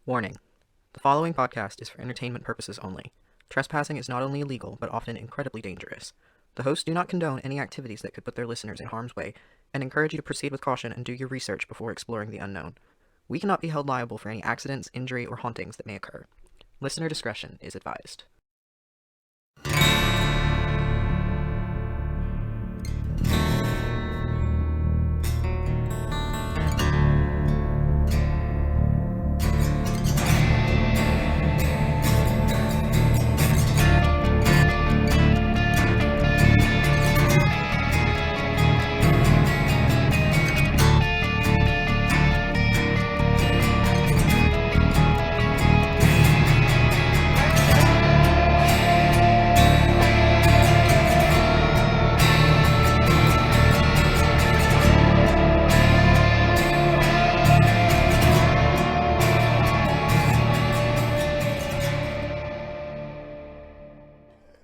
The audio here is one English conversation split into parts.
Warning: the following podcast is for entertainment purposes only. Trespassing is not only illegal, but often incredibly dangerous. The hosts do not condone any activities that could put their listeners in harm's way, and encourage you to proceed with caution and do your research before exploring the unknown. We cannot be held liable for any accidents, injury, or hauntings that may occur. Listener discretion is advised.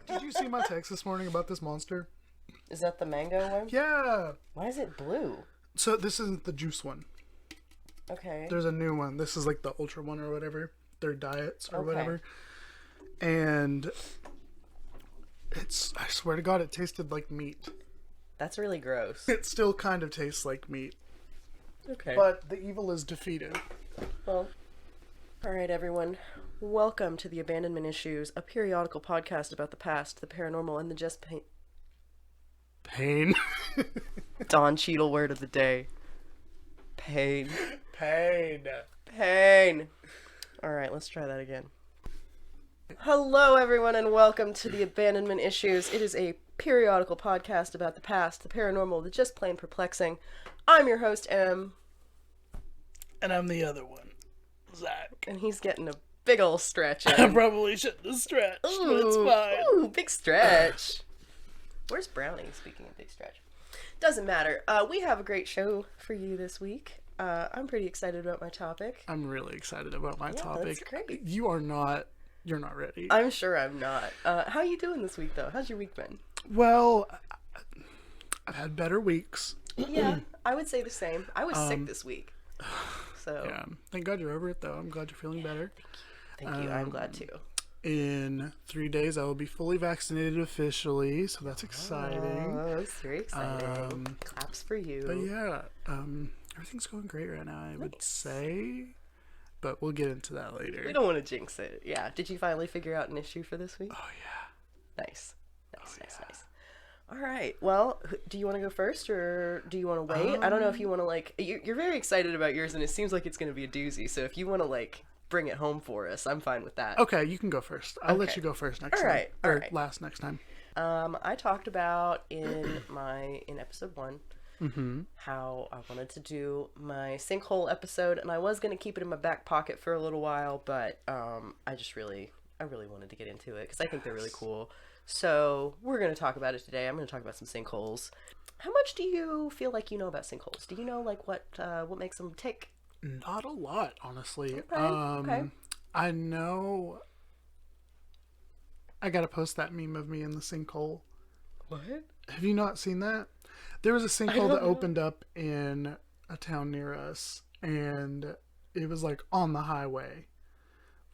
Did you see my text this morning about this monster? Is that the mango one? Yeah. Why is it blue? So this isn't the juice one. Okay. There's a new one. This is like the ultra one or whatever. Their diets or Okay. whatever. And I swear to God, it tasted like meat. That's really gross. It still kind of tastes like meat. Okay. But the evil is defeated. Well, all right, everyone. Welcome to the Abandonment Issues, a periodical podcast about the past, the paranormal, and the just Pain. Don Cheadle word of the day. Pain. Pain. Pain. All right, let's try that again. Hello, everyone, and welcome to the Abandonment Issues. It is a periodical podcast about the past, the paranormal, the just plain perplexing. I'm your host, M, And I'm the other one, Zack. and he's getting a big ol' stretch I in. probably shouldn't have stretched, but it's fine. Ooh, big stretch. Where's Brownie, speaking of big stretch? Doesn't matter. We have a great show for you this week. I'm pretty excited about my topic. I'm really excited about my topic. That's great. You're not ready. I'm sure I'm not. How you doing this week, though? How's your week been? Well, I've had better weeks. Yeah, I would say the same. I was sick this week. So, Yeah. Thank God you're over it, though. I'm glad you're feeling better. thank you. I'm glad too. In 3 days, I will be fully vaccinated officially, so that's exciting. Oh, that's very exciting. Claps for you. But yeah, everything's going great right now, I would say. But we'll get into that later. We don't want to jinx it. Yeah. Did you finally figure out an issue for this week? Oh, yeah. Nice. Nice. All right. Well, do you want to go first or do you want to wait? I don't know if you want to, like, you're very excited about yours and it seems like it's going to be a doozy. So if you want to, like, bring it home for us, I'm fine with that. Okay, you can go first. I'll let Okay. you go first next All time. right, Or all right. last next time. I talked about in episode 1 how I wanted to do my Sinkhole episode, and I was going to keep it in my back pocket for a little while, but I really wanted to get into it because I think they're really cool. So we're going to talk about it today. I'm going to talk about some sinkholes. How much do you feel like you know about sinkholes? Do you know, like, what makes them tick? Not a lot, honestly. Okay. I know I gotta post that meme of me in the sinkhole. What? Have you not seen that? There was a sinkhole don't that know. opened up in a town near us, and it was like on the highway.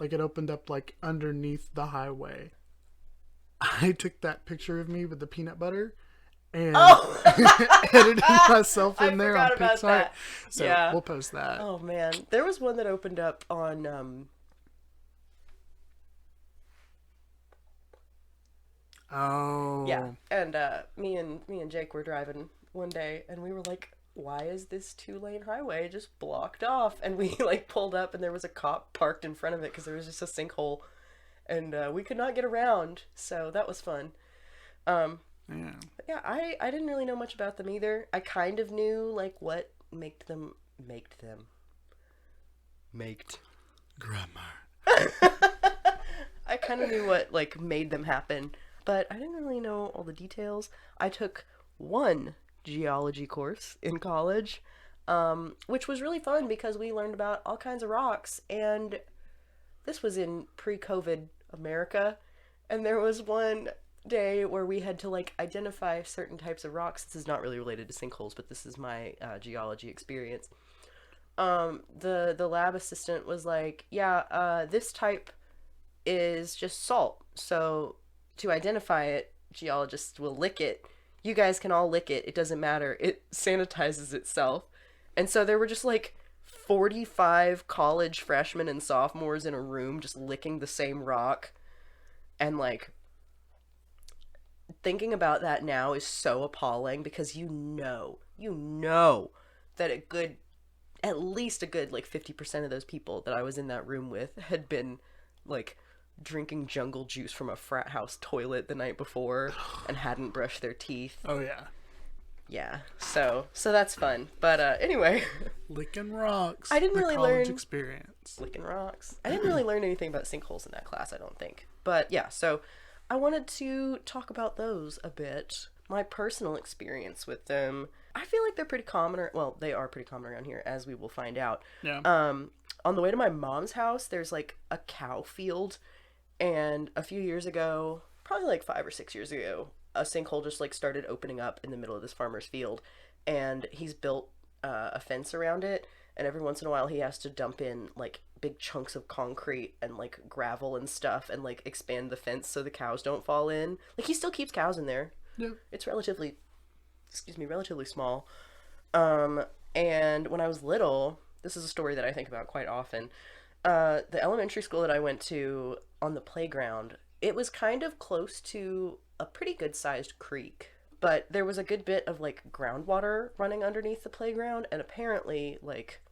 Like it opened up like underneath the highway. I took that picture of me with the peanut butter and edited myself in there on forgot about Pixar. that. So Yeah. we'll post that. Oh man, there was one that opened up on Oh. yeah, and me and Jake were driving one day, and we were like, "Why is this 2-lane highway just blocked off?" And we like pulled up, and there was a cop parked in front of it because there was just a sinkhole, and we could not get around. So that was fun. Yeah. But yeah, I didn't really know much about them either. I kind of knew like what maked them. Grammar. I kind of knew what like made them happen, but I didn't really know all the details. I took one geology course in college, which was really fun because we learned about all kinds of rocks, and this was in pre-COVID America, and there was one day where we had to like identify certain types of rocks. This is not really related to sinkholes, but this is my geology experience. the lab assistant was like, yeah, this type is just salt. So to identify it, geologists will lick it. You guys can all lick it. It doesn't matter. It sanitizes itself. And so there were just like 45 college freshmen and sophomores in a room just licking the same rock. And like thinking about that now is so appalling because you know that at least a good like 50% of those people that I was in that room with had been like drinking jungle juice from a frat house toilet the night before and hadn't brushed their teeth. Oh yeah. Yeah. So that's fun. But anyway, Licking rocks. I didn't really college learn experience. licking rocks. I didn't really learn anything about sinkholes in that class, I don't think. But yeah, so I wanted to talk about those a bit. My personal experience with them. I feel like they're pretty common. Well, they are pretty common around here, as we will find out. Yeah. On the way to my mom's house, there's like a cow field, and a few years ago, probably like 5 or 6 years ago, a sinkhole just like started opening up in the middle of this farmer's field, and he's built a fence around it, and every once in a while he has to dump in like big chunks of concrete and like gravel and stuff and like expand the fence so the cows don't fall in. Like he still keeps cows in there. Yeah. It's relatively small. And when I was little, this is a story that I think about quite often. The elementary school that I went to, on the playground, it was kind of close to a pretty good sized creek, but there was a good bit of like groundwater running underneath the playground, and apparently like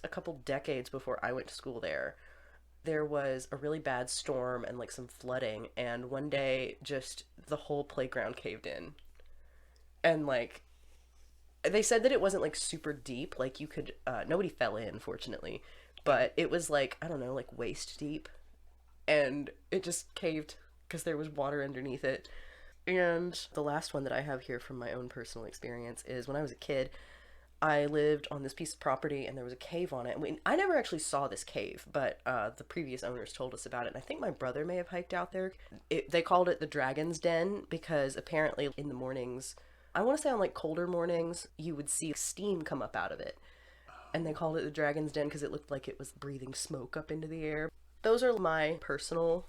a couple decades before I went to school there was a really bad storm and like some flooding, and one day just the whole playground caved in. And like they said that it wasn't like super deep, like you could nobody fell in, fortunately, but it was like, I don't know, like waist deep, and it just caved because there was water underneath it. And the last one that I have here from my own personal experience is when I was a kid, I lived on this piece of property and there was a cave on it. And I never actually saw this cave, but the previous owners told us about it. And I think my brother may have hiked out there. They called it the Dragon's Den because apparently in the mornings, I want to say on like colder mornings, you would see steam come up out of it. And they called it the Dragon's Den because it looked like it was breathing smoke up into the air. Those are my personal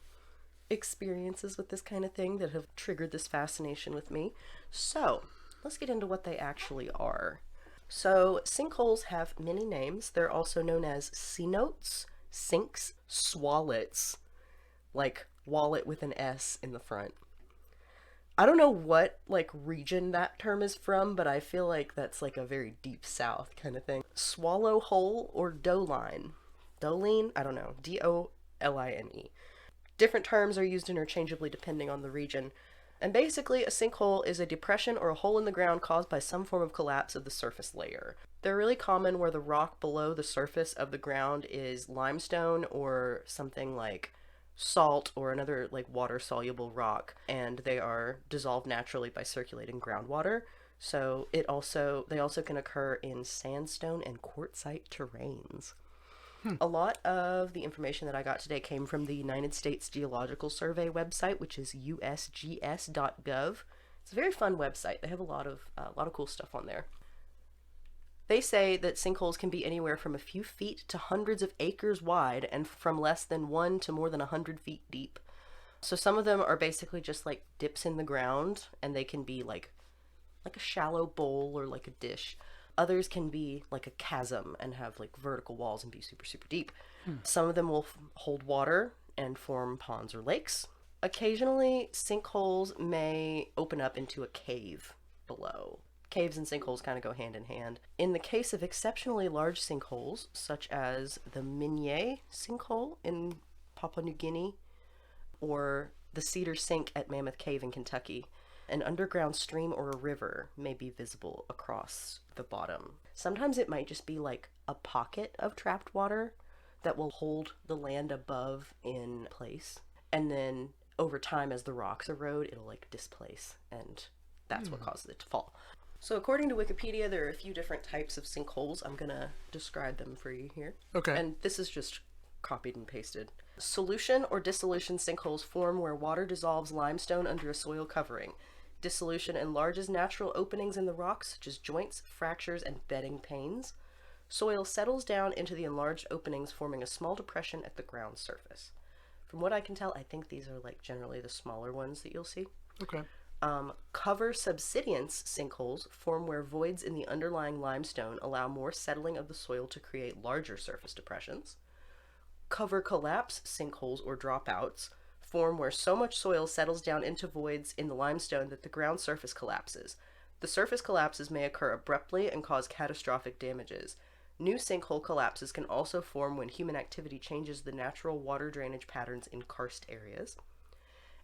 experiences with this kind of thing that have triggered this fascination with me. So let's get into what they actually are. So sinkholes have many names. They're also known as cenotes, sinks, swallets, like wallet with an S in the front. I don't know what like region that term is from, but I feel like that's like a very deep south kind of thing. Swallow hole or doline. Doline? I don't know. D-O-L-I-N-E. Different terms are used interchangeably depending on the region. And basically, a sinkhole is a depression or a hole in the ground caused by some form of collapse of the surface layer. They're really common where the rock below the surface of the ground is limestone or something like salt or another like water-soluble rock, and they are dissolved naturally by circulating groundwater. So they also can occur in sandstone and quartzite terrains. A lot of the information that I got today came from the United States Geological Survey website, which is usgs.gov. It's a very fun website. They have a lot of cool stuff on there. They say that sinkholes can be anywhere from a few feet to hundreds of acres wide and from less than 1 to more than 100 feet deep. So some of them are basically just like dips in the ground, and they can be like a shallow bowl or like a dish. Others can be like a chasm and have like vertical walls and be super, super deep. Some of them will hold water and form ponds or lakes. Occasionally, sinkholes may open up into a cave below. Caves and sinkholes kind of go hand in hand. In the case of exceptionally large sinkholes, such as the Minier sinkhole in Papua New Guinea, or the Cedar Sink at Mammoth Cave in Kentucky, an underground stream or a river may be visible across the bottom. Sometimes it might just be like a pocket of trapped water that will hold the land above in place. And then over time, as the rocks erode, it'll like displace, and that's what causes it to fall. So according to Wikipedia, there are a few different types of sinkholes. I'm gonna describe them for you here. Okay. And this is just copied and pasted. Solution or dissolution sinkholes form where water dissolves limestone under a soil covering. Dissolution enlarges natural openings in the rocks, such as joints, fractures, and bedding panes. Soil settles down into the enlarged openings, forming a small depression at the ground surface. From what I can tell, I think these are like generally the smaller ones that you'll see. Okay. Cover subsidence sinkholes form where voids in the underlying limestone allow more settling of the soil to create larger surface depressions. Cover collapse sinkholes or dropouts form where so much soil settles down into voids in the limestone that the ground surface collapses. The surface collapses may occur abruptly and cause catastrophic damages. New sinkhole collapses can also form when human activity changes the natural water drainage patterns in karst areas.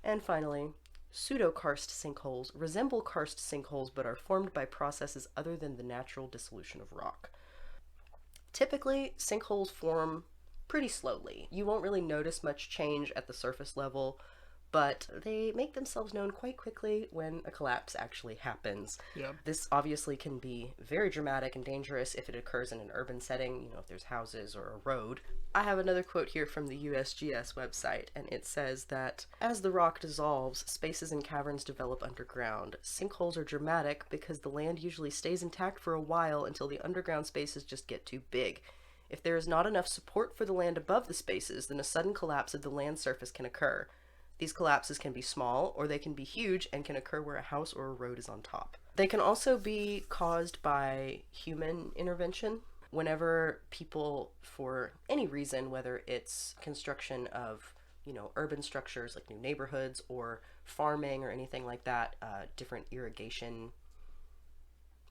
And finally, pseudo-karst sinkholes resemble karst sinkholes but are formed by processes other than the natural dissolution of rock. Typically, sinkholes form pretty slowly. You won't really notice much change at the surface level, but they make themselves known quite quickly when a collapse actually happens. Yeah. This obviously can be very dramatic and dangerous if it occurs in an urban setting, if there's houses or a road. I have another quote here from the USGS website, and it says that, as the rock dissolves, spaces and caverns develop underground. Sinkholes are dramatic because the land usually stays intact for a while until the underground spaces just get too big. If there is not enough support for the land above the spaces, then a sudden collapse of the land surface can occur. These collapses can be small, or they can be huge and can occur where a house or a road is on top. They can also be caused by human intervention. Whenever people, for any reason, whether it's construction of, urban structures like new neighborhoods or farming or anything like that, different irrigation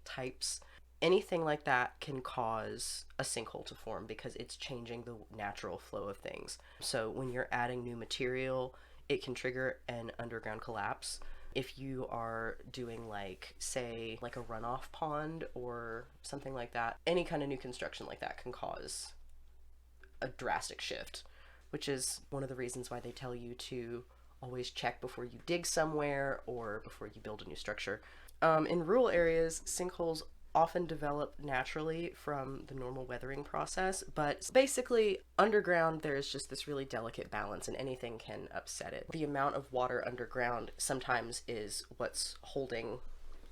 types, anything like that can cause a sinkhole to form because it's changing the natural flow of things. So when you're adding new material, it can trigger an underground collapse. If you are doing say a runoff pond or something like that, any kind of new construction like that can cause a drastic shift, which is one of the reasons why they tell you to always check before you dig somewhere or before you build a new structure. In rural areas, sinkholes often develop naturally from the normal weathering process, but basically underground there's just this really delicate balance and anything can upset it. The amount of water underground sometimes is what's holding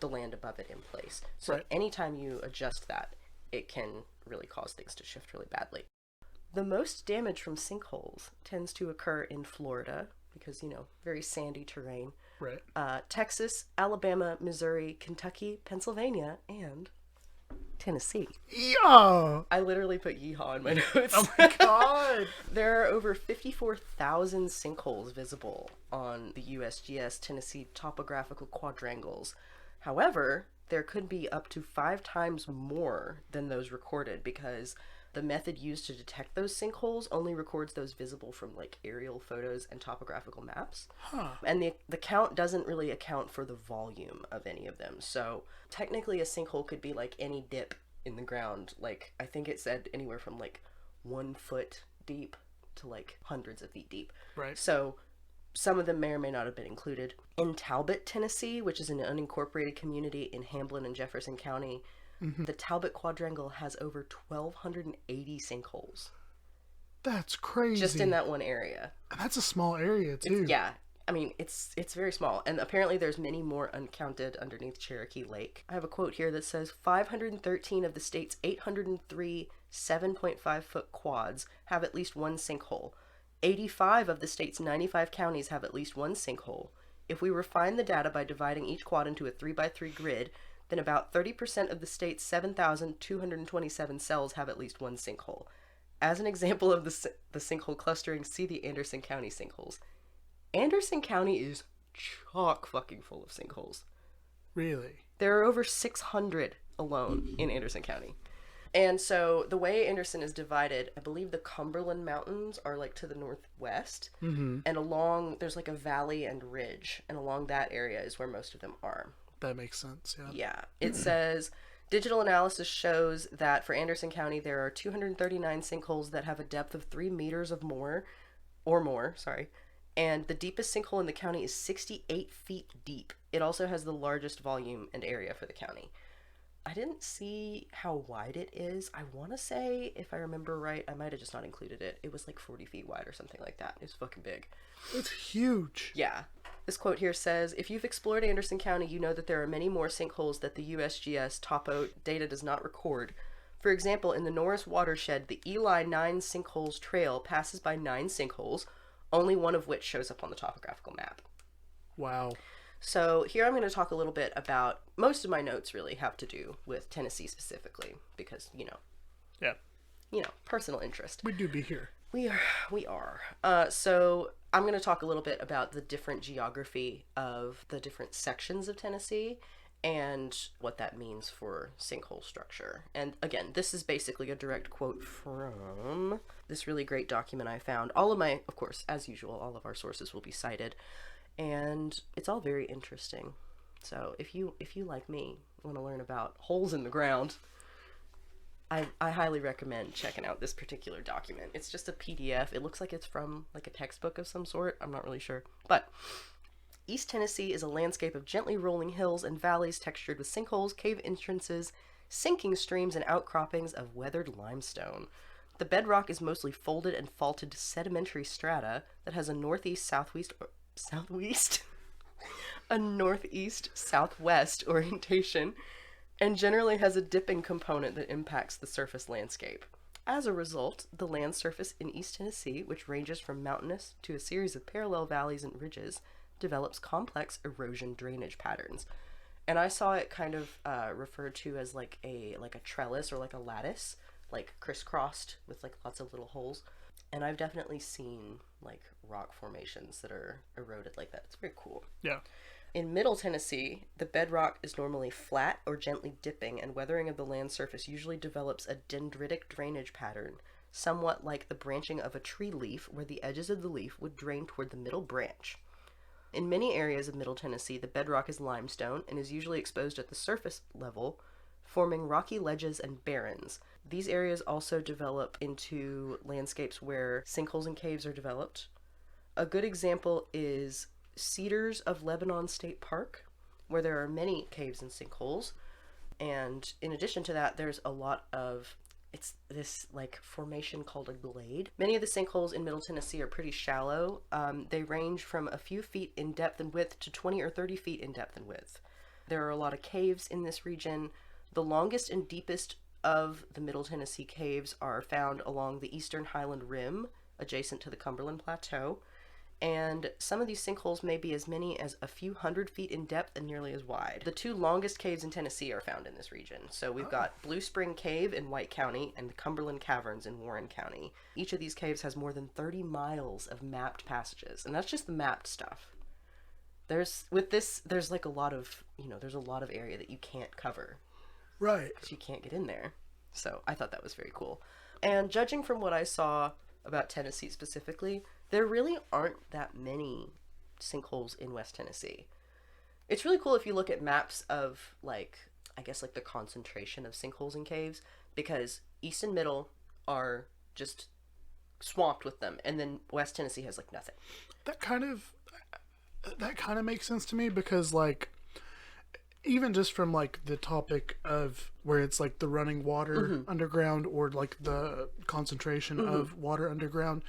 the land above it in place. So Right. Anytime you adjust that, it can really cause things to shift really badly. The most damage from sinkholes tends to occur in Florida because, very sandy terrain. Right. Texas, Alabama, Missouri, Kentucky, Pennsylvania, and Tennessee. Yo! I literally put yeehaw in my notes. Oh my god! There are over 54,000 sinkholes visible on the USGS Tennessee topographical quadrangles. However, there could be up to 5 times more than those recorded because the method used to detect those sinkholes only records those visible from aerial photos and topographical maps. Huh. And the count doesn't really account for the volume of any of them. So technically a sinkhole could be any dip in the ground. I think it said anywhere from 1 foot deep to hundreds of feet deep. Right. So some of them may or may not have been included. In Talbot, Tennessee, which is an unincorporated community in Hamblin and Jefferson County, the Talbot Quadrangle has over 1,280 sinkholes. That's crazy. Just in that one area. And that's a small area, too. It's very small. And apparently there's many more uncounted underneath Cherokee Lake. I have a quote here that says 513 of the state's 803 7.5-foot quads have at least one sinkhole. 85 of the state's 95 counties have at least one sinkhole. If we refine the data by dividing each quad into a 3x3 grid, then about 30% of the state's 7,227 cells have at least one sinkhole. As an example of the sinkhole clustering, see the Anderson County sinkholes. Anderson County is chock fucking full of sinkholes. Really? There are over 600 alone in Anderson County. And so the way Anderson is divided, I believe the Cumberland Mountains are to the northwest. Mm-hmm. And there's a valley and ridge. And along that area is where most of them are. That makes sense, yeah. Yeah. It says, digital analysis shows that for Anderson County, there are 239 sinkholes that have a depth of 3 meters or more. And the deepest sinkhole in the county is 68 feet deep. It also has the largest volume and area for the county. I didn't see how wide it is. I want to say, if I remember right, I might have just not included it. It was 40 feet wide or something like that. It's fucking big. It's huge. Yeah. This quote here says, if you've explored Anderson County, you know that there are many more sinkholes that the USGS topo data does not record. For example, in the Norris watershed, the Eli 9 Sinkholes Trail passes by 9 sinkholes, only one of which shows up on the topographical map. Wow. So here I'm going to talk a little bit about, most of my notes really have to do with Tennessee specifically, because, Yeah. Personal interest. We do be here. We are. So I'm going to talk a little bit about the different geography of the different sections of Tennessee and what that means for sinkhole structure. And again, this is basically a direct quote from this really great document I found. Of course, as usual, all of our sources will be cited. And it's all very interesting. So if you like me want to learn about holes in the ground, I highly recommend checking out this particular document. It's just a PDF. It looks like it's from like a textbook of some sort. I'm not really sure. But East Tennessee is a landscape of gently rolling hills and valleys textured with sinkholes, cave entrances, sinking streams, and outcroppings of weathered limestone. The bedrock is mostly folded and faulted sedimentary strata that has a northeast-southwest orientation, and generally has a dipping component that impacts the surface landscape. As a result, the land surface in East Tennessee, which ranges from mountainous to a series of parallel valleys and ridges, develops complex erosion drainage patterns. And I saw it kind of referred to as like a trellis or like a lattice, like crisscrossed with like lots of little holes. And I've definitely seen like rock formations that are eroded like that. It's very cool. Yeah. In Middle Tennessee, the bedrock is normally flat or gently dipping, and weathering of the land surface usually develops a dendritic drainage pattern, somewhat like the branching of a tree leaf, where the edges of the leaf would drain toward the middle branch. In many areas of Middle Tennessee, the bedrock is limestone and is usually exposed at the surface level, forming rocky ledges and barrens. These areas also develop into landscapes where sinkholes and caves are developed. A good example is Cedars of Lebanon State Park, where there are many caves and sinkholes. And in addition to that, there's a lot of, it's this like formation called a glade. Many of the sinkholes in Middle Tennessee are pretty shallow. They range from a few feet in depth and width to 20 or 30 feet in depth and width. There are a lot of caves in this region. The longest and deepest of the Middle Tennessee caves are found along the eastern highland rim, adjacent to the Cumberland Plateau. And some of these sinkholes may be as many as a few hundred feet in depth and nearly as wide. The two longest caves in Tennessee are found in this region. So we've got Blue Spring Cave in White County and the Cumberland Caverns in Warren County. Each of these caves has more than 30 miles of mapped passages, and that's just the mapped stuff. There's like a lot of, there's a lot of area that you can't cover. Right. Because you can't get in there. So I thought that was very cool. And judging from what I saw about Tennessee specifically, there really aren't that many sinkholes in West Tennessee. It's really cool if you look at maps of the concentration of sinkholes and caves, because East and Middle are just swamped with them, and then West Tennessee has like nothing. That kind of makes sense to me, because like even just from like the topic of where it's like the running water underground, or like the concentration of water underground,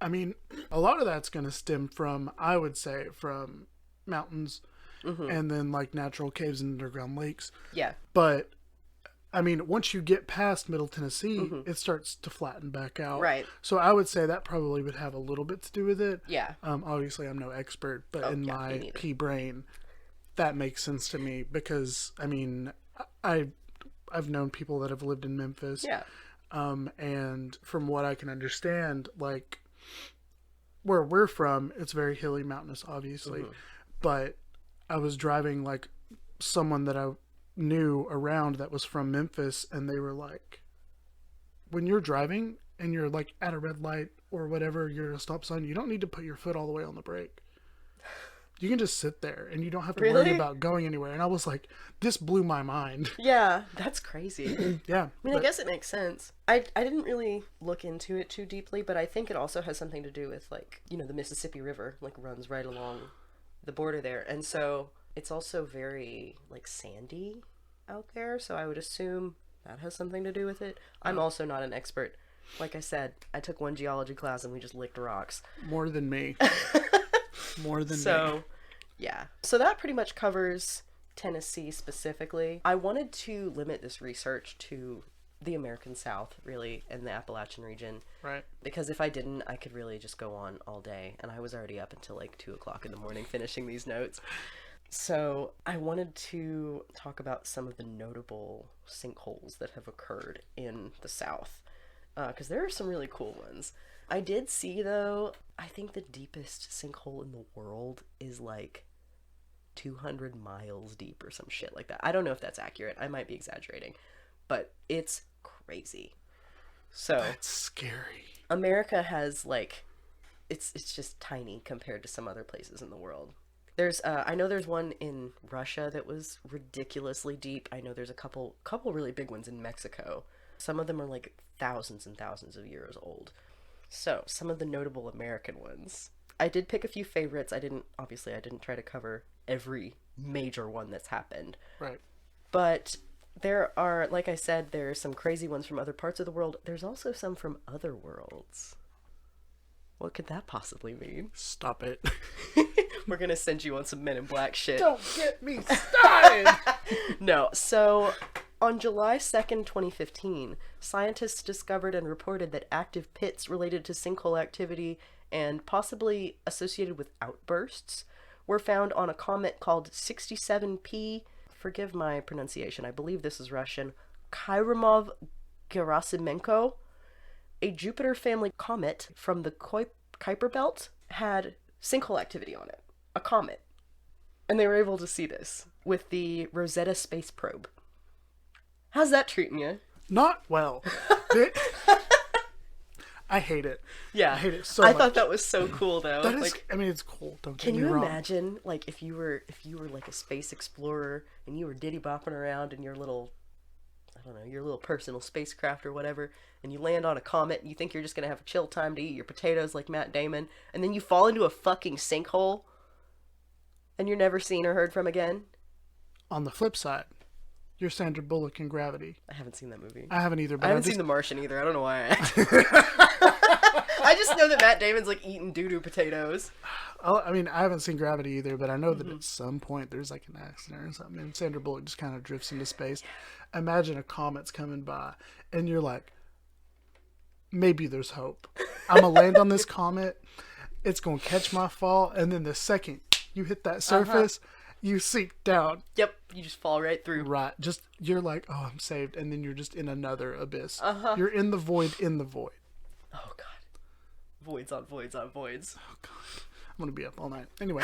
I mean, a lot of that's going to stem from, I would say, from mountains and then like natural caves and underground lakes. Yeah. But I mean, once you get past Middle Tennessee, it starts to flatten back out. Right. So I would say that probably would have a little bit to do with it. Yeah. Obviously, I'm no expert, but in my pea brain, that makes sense to me, because I mean, I've known people that have lived in Memphis. Yeah. And from what I can understand, like where we're from, it's very hilly, mountainous, obviously. But I was driving like someone that I knew around that was from Memphis, and they were like, when you're driving and you're like at a red light or whatever, you're at a stop sign, you don't need to put your foot all the way on the brake. You can just sit there and you don't have to worry about going anywhere. And I was like, this blew my mind. Yeah, that's crazy. Yeah. I mean, I guess it makes sense. I didn't really look into it too deeply, but I think it also has something to do with like, the Mississippi River like runs right along the border there. And so it's also very like sandy out there. So I would assume that has something to do with it. I'm also not an expert. Like I said, I took one geology class and we just licked rocks. More than me. More than me. So, yeah. So that pretty much covers Tennessee specifically. I wanted to limit this research to the American South, really, and the Appalachian region. Right. Because if I didn't, I could really just go on all day, and I was already up until like 2 o'clock in the morning finishing these notes. So I wanted to talk about some of the notable sinkholes that have occurred in the South, because there are some really cool ones. I did see, though, I think the deepest sinkhole in the world is like 200 miles deep or some shit like that. I don't know if that's accurate. I might be exaggerating, but it's crazy. So That's scary. America has like, it's just tiny compared to some other places in the world. There's I know there's one in Russia that was ridiculously deep. I know there's a couple really big ones in Mexico. Some of them are like thousands and thousands of years old. So some of the notable American ones. I did pick a few favorites. I didn't try to cover every major one that's happened. Right. But there are, like I said, there are some crazy ones from other parts of the world. There's also some from other worlds. What could that possibly mean? Stop it. We're gonna send you on some Men in Black shit. Don't get me started. No, so on July 2nd, 2015, scientists discovered and reported that active pits related to sinkhole activity and possibly associated with outbursts were found on a comet called 67P, forgive my pronunciation, I believe this is Russian, Kyromov-Gerasimenko. A Jupiter family comet from the Kuiper belt had sinkhole activity on it. A comet. And they were able to see this with the Rosetta space probe. How's that treating you? Not well. I hate it. Yeah. I hate it so much. I thought that was so cool, though. That is, like, I mean, it's cool. Don't get can me you wrong. imagine, like, if you were like a space explorer and you were diddy bopping around in your little, I don't know, your little personal spacecraft or whatever, and you land on a comet and you think you're just gonna have a chill time to eat your potatoes like Matt Damon, and then you fall into a fucking sinkhole and you're never seen or heard from again? On the flip side, you're Sandra Bullock in Gravity. I haven't seen that movie. I haven't either. But I haven't seen The Martian either. I don't know why. I just know that Matt Damon's like eating doo-doo potatoes. I mean, I haven't seen Gravity either, but I know that at some point there's like an accident or something, and Sandra Bullock just kind of drifts into space. Imagine a comet's coming by, and you're like, maybe there's hope. I'm going to land on this comet. It's going to catch my fall, and then the second you hit that surface, you sink down. Yep, you just fall right through. Right. Just, you're like, oh, I'm saved, and then you're just in another abyss. You're in the void in the void. Oh, God. Voids on voids on voids. Oh, God. I'm going to be up all night. Anyway.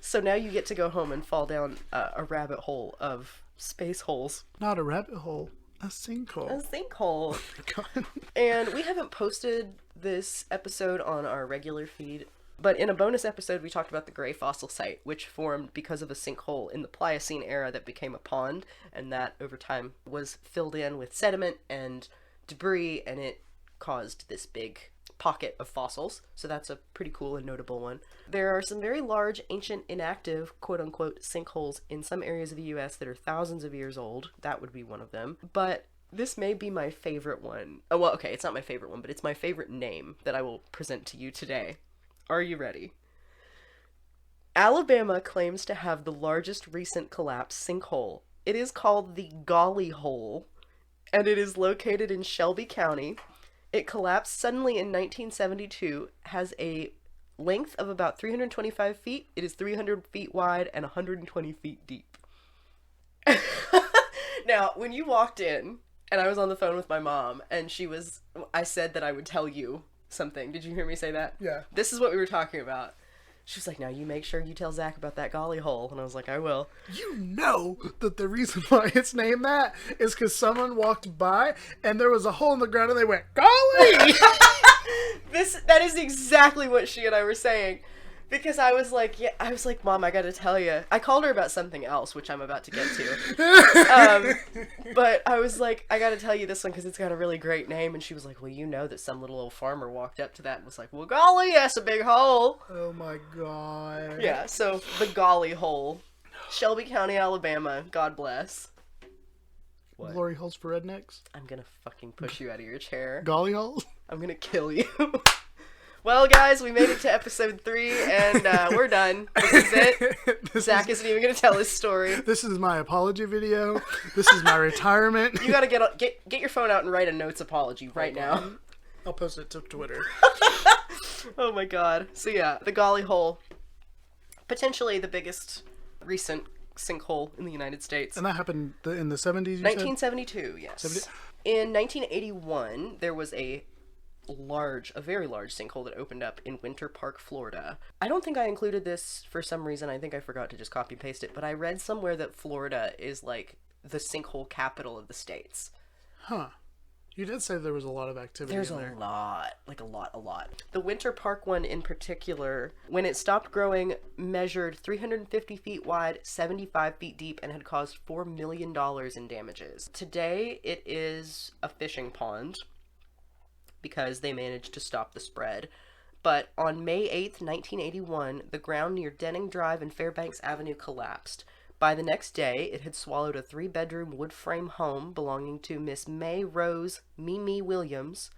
So now you get to go home and fall down a rabbit hole of space holes. Not a rabbit hole. A sinkhole. A sinkhole. God. And we haven't posted this episode on our regular feed, but in a bonus episode we talked about the Gray Fossil Site, which formed because of a sinkhole in the Pliocene era that became a pond, and that over time was filled in with sediment and debris, and it caused this big pocket of fossils. So that's a pretty cool and notable one. There are some very large, ancient, inactive, quote-unquote, sinkholes in some areas of the US that are thousands of years old. That would be one of them. But this may be my favorite one. Oh, well, okay, it's not my favorite one, but it's my favorite name that I will present to you today. Are you ready? Alabama claims to have the largest recent collapse sinkhole. It is called the Golly Hole, and it is located in Shelby County. It collapsed suddenly in 1972, has a length of about 325 feet. It is 300 feet wide and 120 feet deep. Now, when you walked in, and I was on the phone with my mom, and I said that I would tell you something. Did you hear me say that? Yeah. This is what we were talking about. She was like, now you make sure you tell Zack about that Golly Hole. And I was like, I will. You know that the reason why it's named that is because someone walked by and there was a hole in the ground and they went, golly! That is exactly what she and I were saying. Because I was like, Mom, I gotta tell you. I called her about something else, which I'm about to get to. But I was like, I gotta tell you this one because it's got a really great name. And she was like, well, you know that some little old farmer walked up to that and was like, well, golly, that's a big hole. Oh my God. Yeah, so the Golly Hole. Shelby County, Alabama. God bless. What? Glory holes for rednecks? I'm gonna fucking push you out of your chair. Golly holes? I'm gonna kill you. Well, guys, we made it to episode 3, and we're done. This is it. Zack isn't even going to tell his story. This is my apology video. This is my retirement. You got to get your phone out and write a notes apology right now. I'll post it to Twitter. Oh my god. So yeah, the Golly Hole. Potentially the biggest recent sinkhole in the United States. And that happened in the 70s, you 1972, yes. 70? In 1981, there was a very large sinkhole that opened up in Winter Park, Florida. I don't think I included this for some reason. I think I forgot to just copy and paste it, but I read somewhere that Florida is like the sinkhole capital of the states. Huh. You did say there was a lot of activity There's in there. a lot. Like a lot. The Winter Park one in particular, when it stopped growing, measured 350 feet wide, 75 feet deep, and had caused $4 million in damages. Today, it is a fishing pond because they managed to stop the spread. But on May 8th, 1981, the ground near Denning Drive and Fairbanks Avenue collapsed. By the next day, it had swallowed a 3-bedroom wood frame home belonging to Miss May Rose Mimi Williams,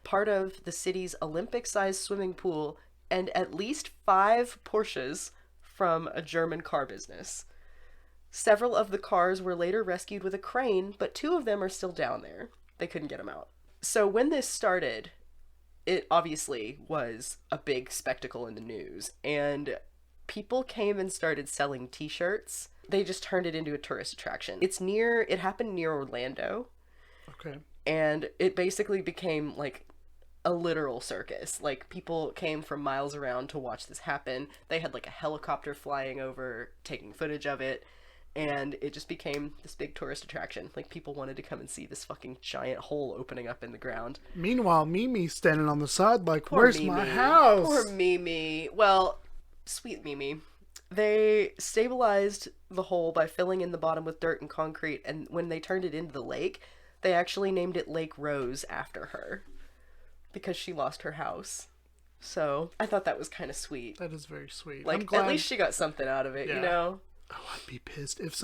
part of the city's Olympic-sized swimming pool, and at least 5 Porsches from a German car business. Several of the cars were later rescued with a crane, but 2 of them are still down there. They couldn't get them out. So when this started, it obviously was a big spectacle in the news, and people came and started selling t-shirts. They just turned it into a tourist attraction. It happened near Orlando. Okay. And it basically became like a literal circus. Like, people came from miles around to watch this happen. They had like a helicopter flying over, taking footage of it. And it just became this big tourist attraction. Like, people wanted to come and see this fucking giant hole opening up in the ground. Meanwhile, Mimi's standing on the side like, Poor where's Mimi. my house? Poor Mimi. Well, sweet Mimi. They stabilized the hole by filling in the bottom with dirt and concrete, and when they turned it into the lake, they actually named it Lake Rose after her because she lost her house. So I thought that was kind of sweet. That is very sweet. Like, I'm glad. at least she got something out of it, Yeah. you know? Oh, I'd be pissed if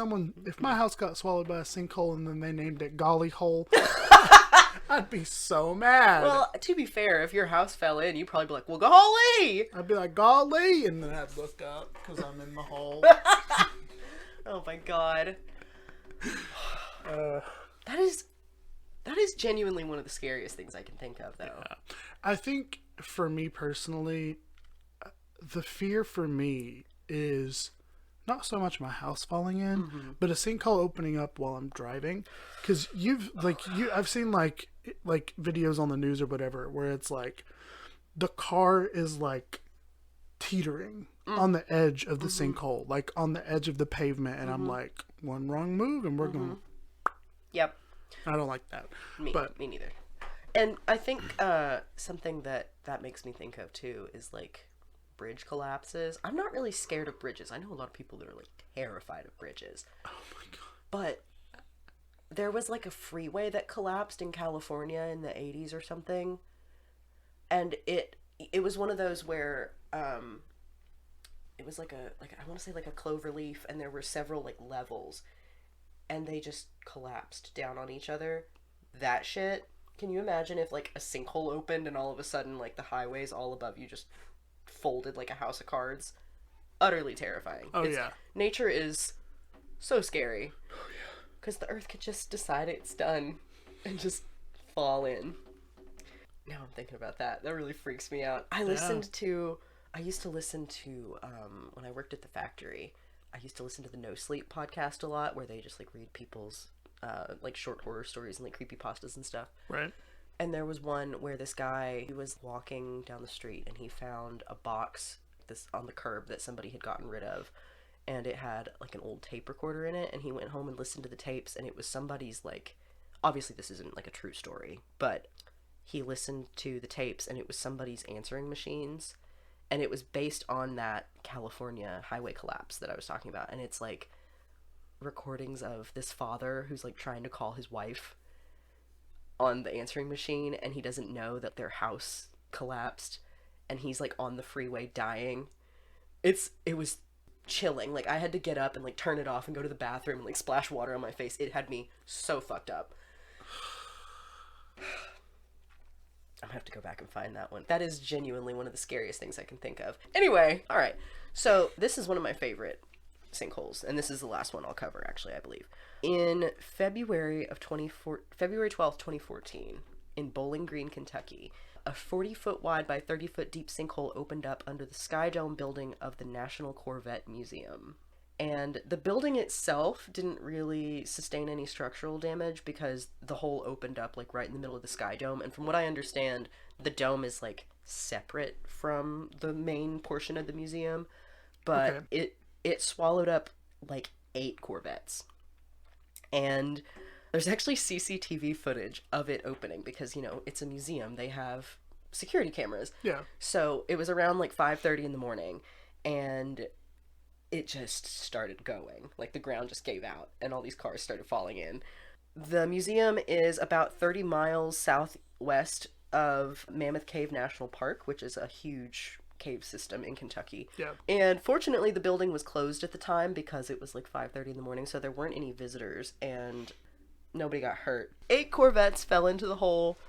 my house got swallowed by a sinkhole and then they named it Golly Hole. I'd be so mad. Well, to be fair, if your house fell in, you'd probably be like, well, golly! I'd be like, golly, and then I'd look up because I'm in the hole. Oh my god. Uh, That is genuinely one of the scariest things I can think of, though. Yeah. I think for me personally, the fear for me is not so much my house falling in, but a sinkhole opening up while I'm driving. Because I've seen like videos on the news or whatever where it's like the car is like teetering on the edge of the sinkhole, like on the edge of the pavement, and I'm like, one wrong move and we're going. Yep. I don't like that. Me neither. And I think something that makes me think of too is like bridge collapses. I'm not really scared of bridges. I know a lot of people that are like terrified of bridges. Oh my god. But there was like a freeway that collapsed in California in the 80s or something. And it was one of those where it was like I want to say like a clover leaf, and there were several like levels, and they just collapsed down on each other. That shit. Can you imagine if like a sinkhole opened and all of a sudden like the highways all above you just folded like a house of cards? Utterly terrifying. Yeah. Nature is so scary. Oh yeah. Because the earth could just decide it's done and just fall in. Now I'm thinking about that. That really freaks me out. I used to listen to when I worked at the factory, I used to listen to the No Sleep podcast a lot, where they just like read people's like short horror stories and like creepypastas and stuff. Right. And there was one where this guy, he was walking down the street and he found a box on the curb that somebody had gotten rid of, and it had like an old tape recorder in it, and he went home and listened to the tapes, and it was somebody's like, obviously this isn't like a true story, but he listened to the tapes and it was somebody's answering machines, and it was based on that California highway collapse that I was talking about. And it's like recordings of this father who's like trying to call his wife on the answering machine, and he doesn't know that their house collapsed, and he's like on the freeway dying. It was chilling. Like, I had to get up and like turn it off and go to the bathroom and like splash water on my face. It had me so fucked up. I'm have to go back and find that one. That is genuinely one of the scariest things I can think of. Anyway, all right. So this is one of my favorite sinkholes, and this is the last one I'll cover, actually, I believe. In February 12th, 2014, in Bowling Green, Kentucky, a 40-foot wide by 30-foot deep sinkhole opened up under the Sky Dome building of the National Corvette Museum. And the building itself didn't really sustain any structural damage because the hole opened up like right in the middle of the Sky Dome. And from what I understand, the dome is like separate from the main portion of the museum, but it swallowed up like 8 Corvettes. And there's actually CCTV footage of it opening because, you know, it's a museum. They have security cameras. Yeah. So it was around like 5:30 in the morning, and it just started going. Like the ground just gave out and all these cars started falling in. The museum is about 30 miles southwest of Mammoth Cave National Park, which is a huge cave system in Kentucky. Yeah. And fortunately the building was closed at the time because it was like 5:30 in the morning, so there weren't any visitors and nobody got hurt. 8 Corvettes fell into the hole,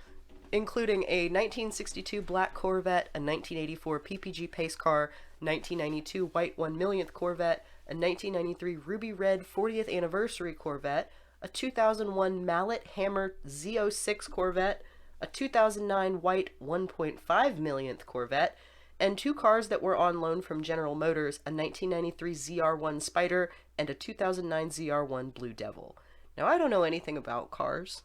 including a 1962 black Corvette, a 1984 PPG pace car, 1992 white 1/1,000th Corvette, a 1993 ruby red 40th anniversary Corvette, a 2001 Mallet Hammer Z06 Corvette, a 2009 white 1.5 millionth Corvette, and 2 cars that were on loan from General Motors, a 1993 ZR1 Spider and a 2009 ZR1 Blue Devil. Now, I don't know anything about cars.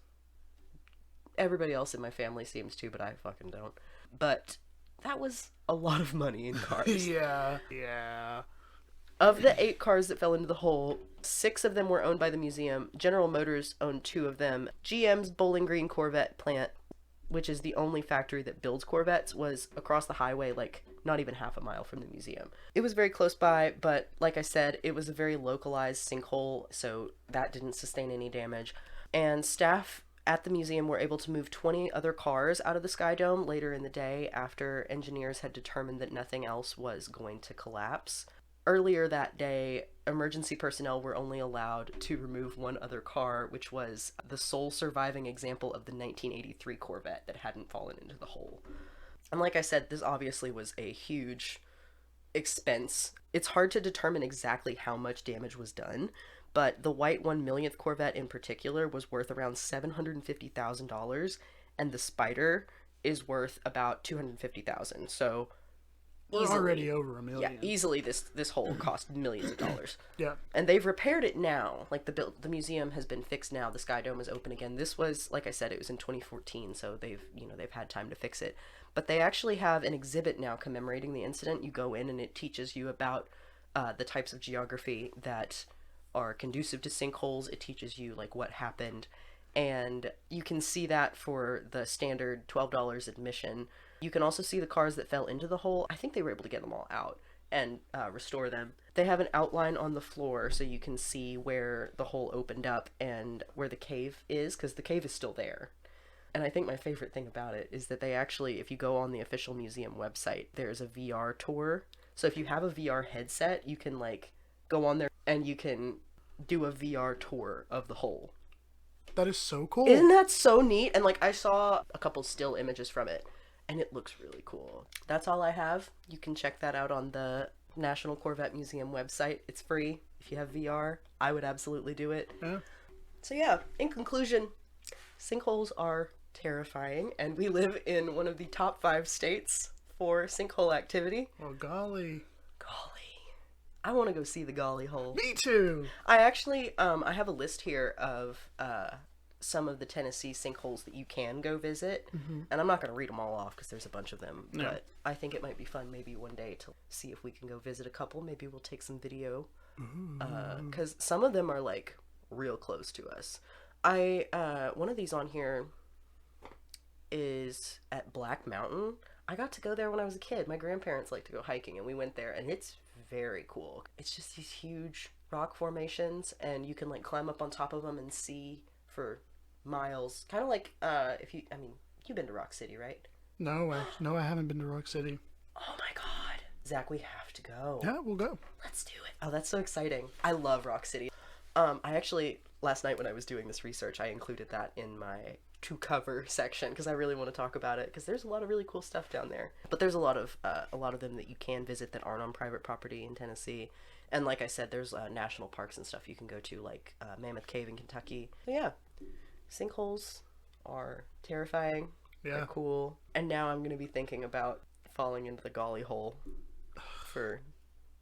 Everybody else in my family seems to, but I fucking don't. But that was a lot of money in cars. Yeah. Of the 8 cars that fell into the hole, 6 of them were owned by the museum. General Motors owned 2 of them. GM's Bowling Green Corvette plant, which is the only factory that builds Corvettes, was across the highway, like not even half a mile from the museum. It was very close by, but like I said, it was a very localized sinkhole, so that didn't sustain any damage. And staff at the museum were able to move 20 other cars out of the Sky Dome later in the day after engineers had determined that nothing else was going to collapse. Earlier that day, emergency personnel were only allowed to remove 1 other car, which was the sole surviving example of the 1983 Corvette that hadn't fallen into the hole. And like I said, this obviously was a huge expense. It's hard to determine exactly how much damage was done, but the white 1/1,000th Corvette in particular was worth around $750,000, and the Spider is worth about $250,000. So We're already over $1 million. yeah, easily this hole cost millions of dollars. Yeah. And they've repaired it now. Like the museum has been fixed now. The Sky Dome is open again. This was, like I said, it was in 2014, so they've had time to fix it. But they actually have an exhibit now commemorating the incident. You go in and it teaches you about the types of geography that are conducive to sinkholes. It teaches you like what happened, and you can see that for the standard $12 admission. You can also see the cars that fell into the hole. I think they were able to get them all out and restore them. They have an outline on the floor so you can see where the hole opened up and where the cave is, because the cave is still there. And I think my favorite thing about it is that they actually, if you go on the official museum website, there's a VR tour. So if you have a VR headset, you can like go on there and you can do a VR tour of the hole. That is so cool. Isn't that so neat? And like I saw a couple still images from it, and it looks really cool. That's all I have. You can check that out on the National Corvette Museum website. It's free. If you have VR, I would absolutely do it. Yeah. So yeah, in conclusion, sinkholes are terrifying, and we live in one of the top 5 states for sinkhole activity. Well, golly. I want to go see the golly hole. Me too. I actually, I have a list here of some of the Tennessee sinkholes that you can go visit, and I'm not going to read them all off because there's a bunch of them, but I think it might be fun maybe one day to see if we can go visit a couple. Maybe we'll take some video, because some of them are like real close to us. One of these on here is at Black Mountain. I got to go there when I was a kid. My grandparents like to go hiking, and we went there, and it's very cool. It's just these huge rock formations, and you can like climb up on top of them and see for miles. Kind of like you've been to Rock City, right? No, I haven't been to Rock City. Oh my god, Zach, we have to go. Yeah, we'll go. Let's do it. Oh, that's so exciting. I love Rock City. I actually last night when I was doing this research, I included that in my to cover section because I really want to talk about it because there's a lot of really cool stuff down there. But there's a lot of them that you can visit that aren't on private property in Tennessee. And like I said, there's national parks and stuff you can go to, like Mammoth Cave in Kentucky. So yeah, sinkholes are terrifying. Yeah. They're cool. And now I'm going to be thinking about falling into the golly hole for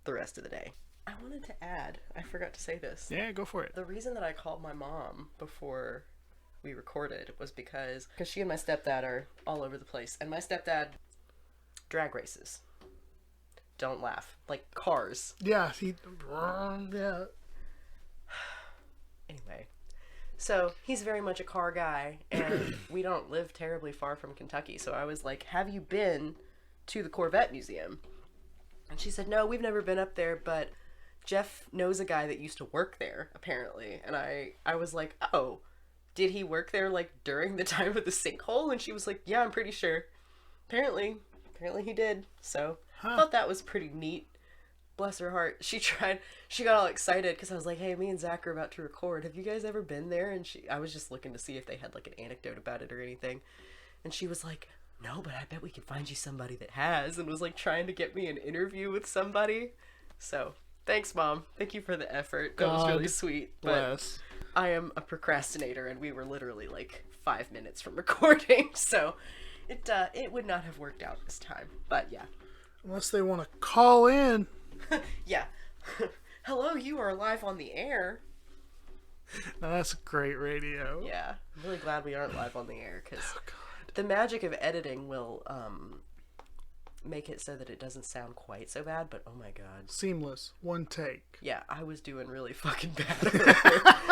the rest of the day. I wanted to add, I forgot to say this. Yeah, go for it. The reason that I called my mom before we recorded was because she and my stepdad are all over the place. And my stepdad, drag races. Don't laugh. Like cars. Yeah, yeah. Anyway. So, he's very much a car guy, and we don't live terribly far from Kentucky. So I was like, have you been to the Corvette Museum? And she said, no, we've never been up there, but Jeff knows a guy that used to work there, apparently. And I was like, oh, did he work there, like, during the time of the sinkhole? And she was like, yeah, I'm pretty sure. Apparently he did. So, I thought that was pretty neat. Bless her heart. She got all excited because I was like, hey, me and Zack are about to record. Have you guys ever been there? And I was just looking to see if they had like an anecdote about it or anything. And she was like, no, but I bet we could find you somebody that has, and was like trying to get me an interview with somebody. So thanks, Mom. Thank you for the effort. That was really sweet. Bless. But I am a procrastinator and we were literally like 5 minutes from recording. So it would not have worked out this time. But yeah. Unless they want to call in. Yeah. Hello, you are live on the air. Now that's great radio. Yeah. I'm really glad we aren't live on the air because the magic of editing will make it so that it doesn't sound quite so bad, but oh my god. Seamless. One take. Yeah, I was doing really fucking bad.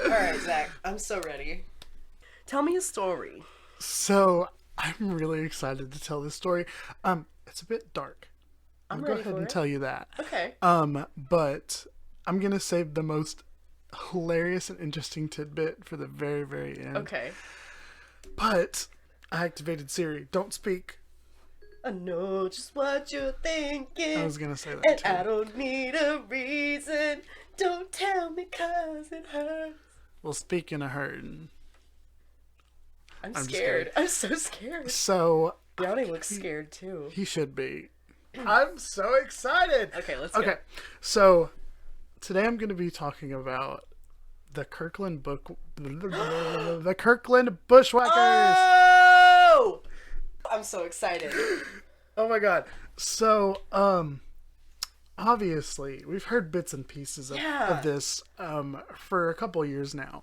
Alright, Zack. I'm so ready. Tell me a story. So, I'm really excited to tell this story. It's a bit dark. I'm I'll ready go ahead for and it. tell you that. Okay. But I'm gonna save the most hilarious and interesting tidbit for the very, very end. Okay. But I activated Siri. Don't speak. I know just what you're thinking. I was gonna say that and too. I don't need a reason. Don't tell me 'cause it hurts. Well, speaking of hurting, I'm just scared. kidding. I'm so scared. so Brownie looks scared too. he should be. I'm so excited. Okay, let's go. Okay, so today I'm going to be talking about the Kirkland Bushwhackers. Oh! I'm so excited. Oh my god. So, obviously, we've heard bits and pieces of this for a couple years now.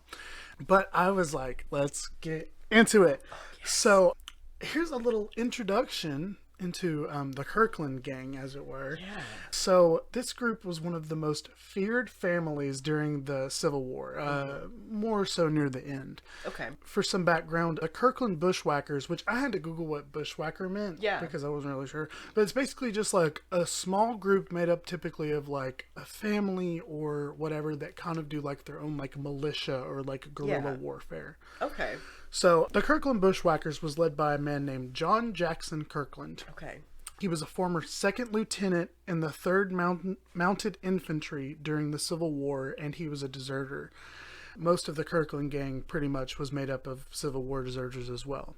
But I was like, let's get into it. Oh, yes. So, here's a little introduction into the Kirkland gang, as it were. Yeah. So this group was one of the most feared families during the Civil War, more so near the end. Okay. For some background, the Kirkland Bushwhackers, which I had to Google what bushwhacker meant, Yeah. because I wasn't really sure, but it's basically just like a small group made up typically of like a family or whatever that kind of do like their own like militia or like guerrilla warfare. Okay. So, the Kirkland Bushwhackers was led by a man named John Jackson Kirkland. Okay. He was a former second lieutenant in the 3rd Mounted Infantry during the Civil War, and he was a deserter. Most of the Kirkland gang pretty much was made up of Civil War deserters as well.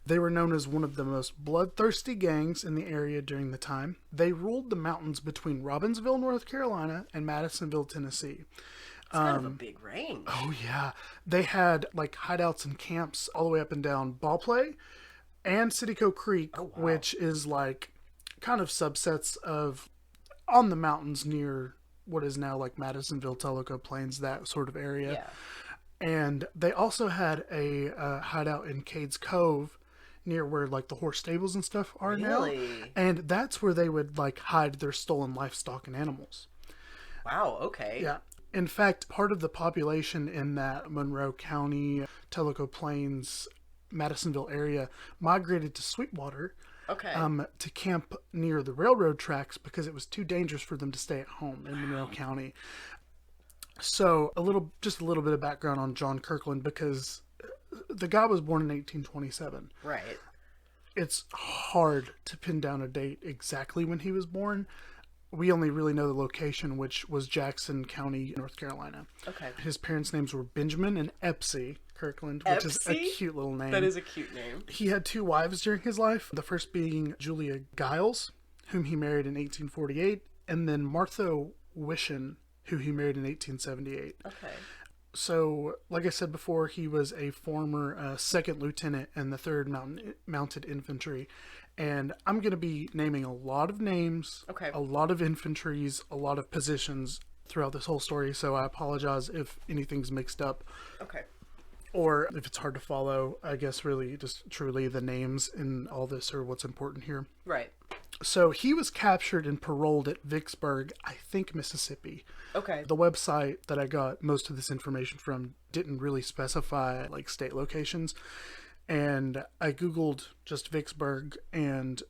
They were known as one of the most bloodthirsty gangs in the area during the time. They ruled the mountains between Robbinsville, North Carolina, and Madisonville, Tennessee. It's kind of a big range. Oh, yeah. They had, like, hideouts and camps all the way up and down Ballplay and Cityco Creek, which is, like, kind of subsets of on the mountains near what is now, like, Madisonville, Tellico Plains, that sort of area. Yeah. And they also had a hideout in Cades Cove near where, like, the horse stables and stuff are now. And that's where they would, like, hide their stolen livestock and animals. Wow, okay. Yeah. In fact, part of the population in that Monroe County, Tellico Plains, Madisonville area migrated to Sweetwater to camp near the railroad tracks because it was too dangerous for them to stay at home in Monroe County. So, just a little bit of background on John Kirkland, because the guy was born in 1827. Right. It's hard to pin down a date exactly when he was born. we only really know the location, which was Jackson County, North Carolina. Okay. His parents' names were Benjamin and Epsy Kirkland, which is a cute little name. That is a cute name. He had 2 wives during his life, the first being Julia Giles, whom he married in 1848, and then Martha Wishen, who he married in 1878. Okay. So, like I said before, he was a former second lieutenant in the 3rd Mounted Infantry. And I'm going to be naming a lot of names, Okay. a lot of infantries, a lot of positions throughout this whole story. So I apologize if anything's mixed up. Okay. Or if it's hard to follow. I guess really just truly the names in all this are what's important here. Right. So he was captured and paroled at Vicksburg, I think, Mississippi. Okay. The website that I got most of this information from didn't really specify like state locations. And I Googled just Vicksburg, and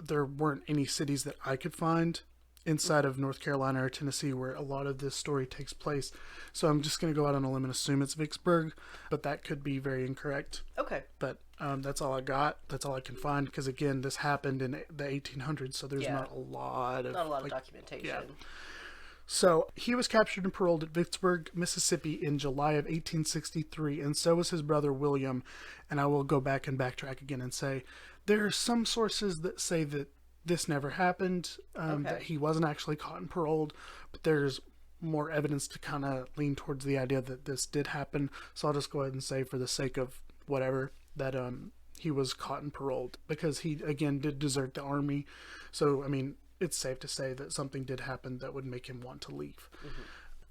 there weren't any cities that I could find inside of North Carolina or Tennessee where a lot of this story takes place. So I'm just going to go out on a limb and assume it's Vicksburg, but that could be very incorrect. Okay. But that's all I got. That's all I can find, because again, this happened in the 1800s, so there's not a lot of documentation. Yeah. So he was captured and paroled at Vicksburg, Mississippi in July of 1863, and so was his brother William. And I will go back and backtrack again and say there are some sources that say that this never happened, that he wasn't actually caught and paroled, but there's more evidence to kind of lean towards the idea that this did happen. So I'll just go ahead and say, for the sake of whatever, that he was caught and paroled, because he, again, did desert the army. So, I mean, it's safe to say that something did happen that would make him want to leave. Mm-hmm.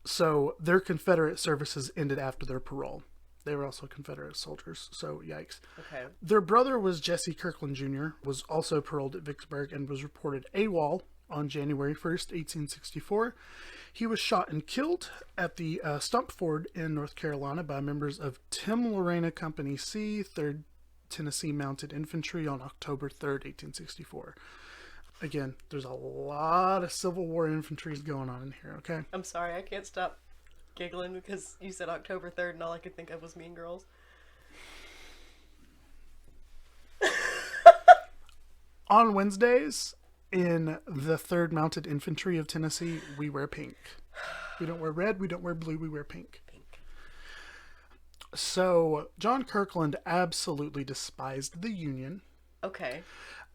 So their Confederate services ended after their parole. They were also Confederate soldiers, so yikes. Okay. Their brother was Jesse Kirkland Jr., was also paroled at Vicksburg and was reported AWOL on January 1st, 1864. He was shot and killed at the Stump Ford in North Carolina by members of Tim Lorena Company C, 3rd Tennessee Mounted Infantry on October 3rd, 1864. Again, there's a lot of Civil War infantries going on in here, okay? I'm sorry, I can't stop giggling because you said October 3rd and all I could think of was Mean Girls. On Wednesdays, in the 3rd Mounted Infantry of Tennessee, we wear pink. We don't wear red, we don't wear blue, we wear pink. Pink. So, John Kirkland absolutely despised the Union. Okay.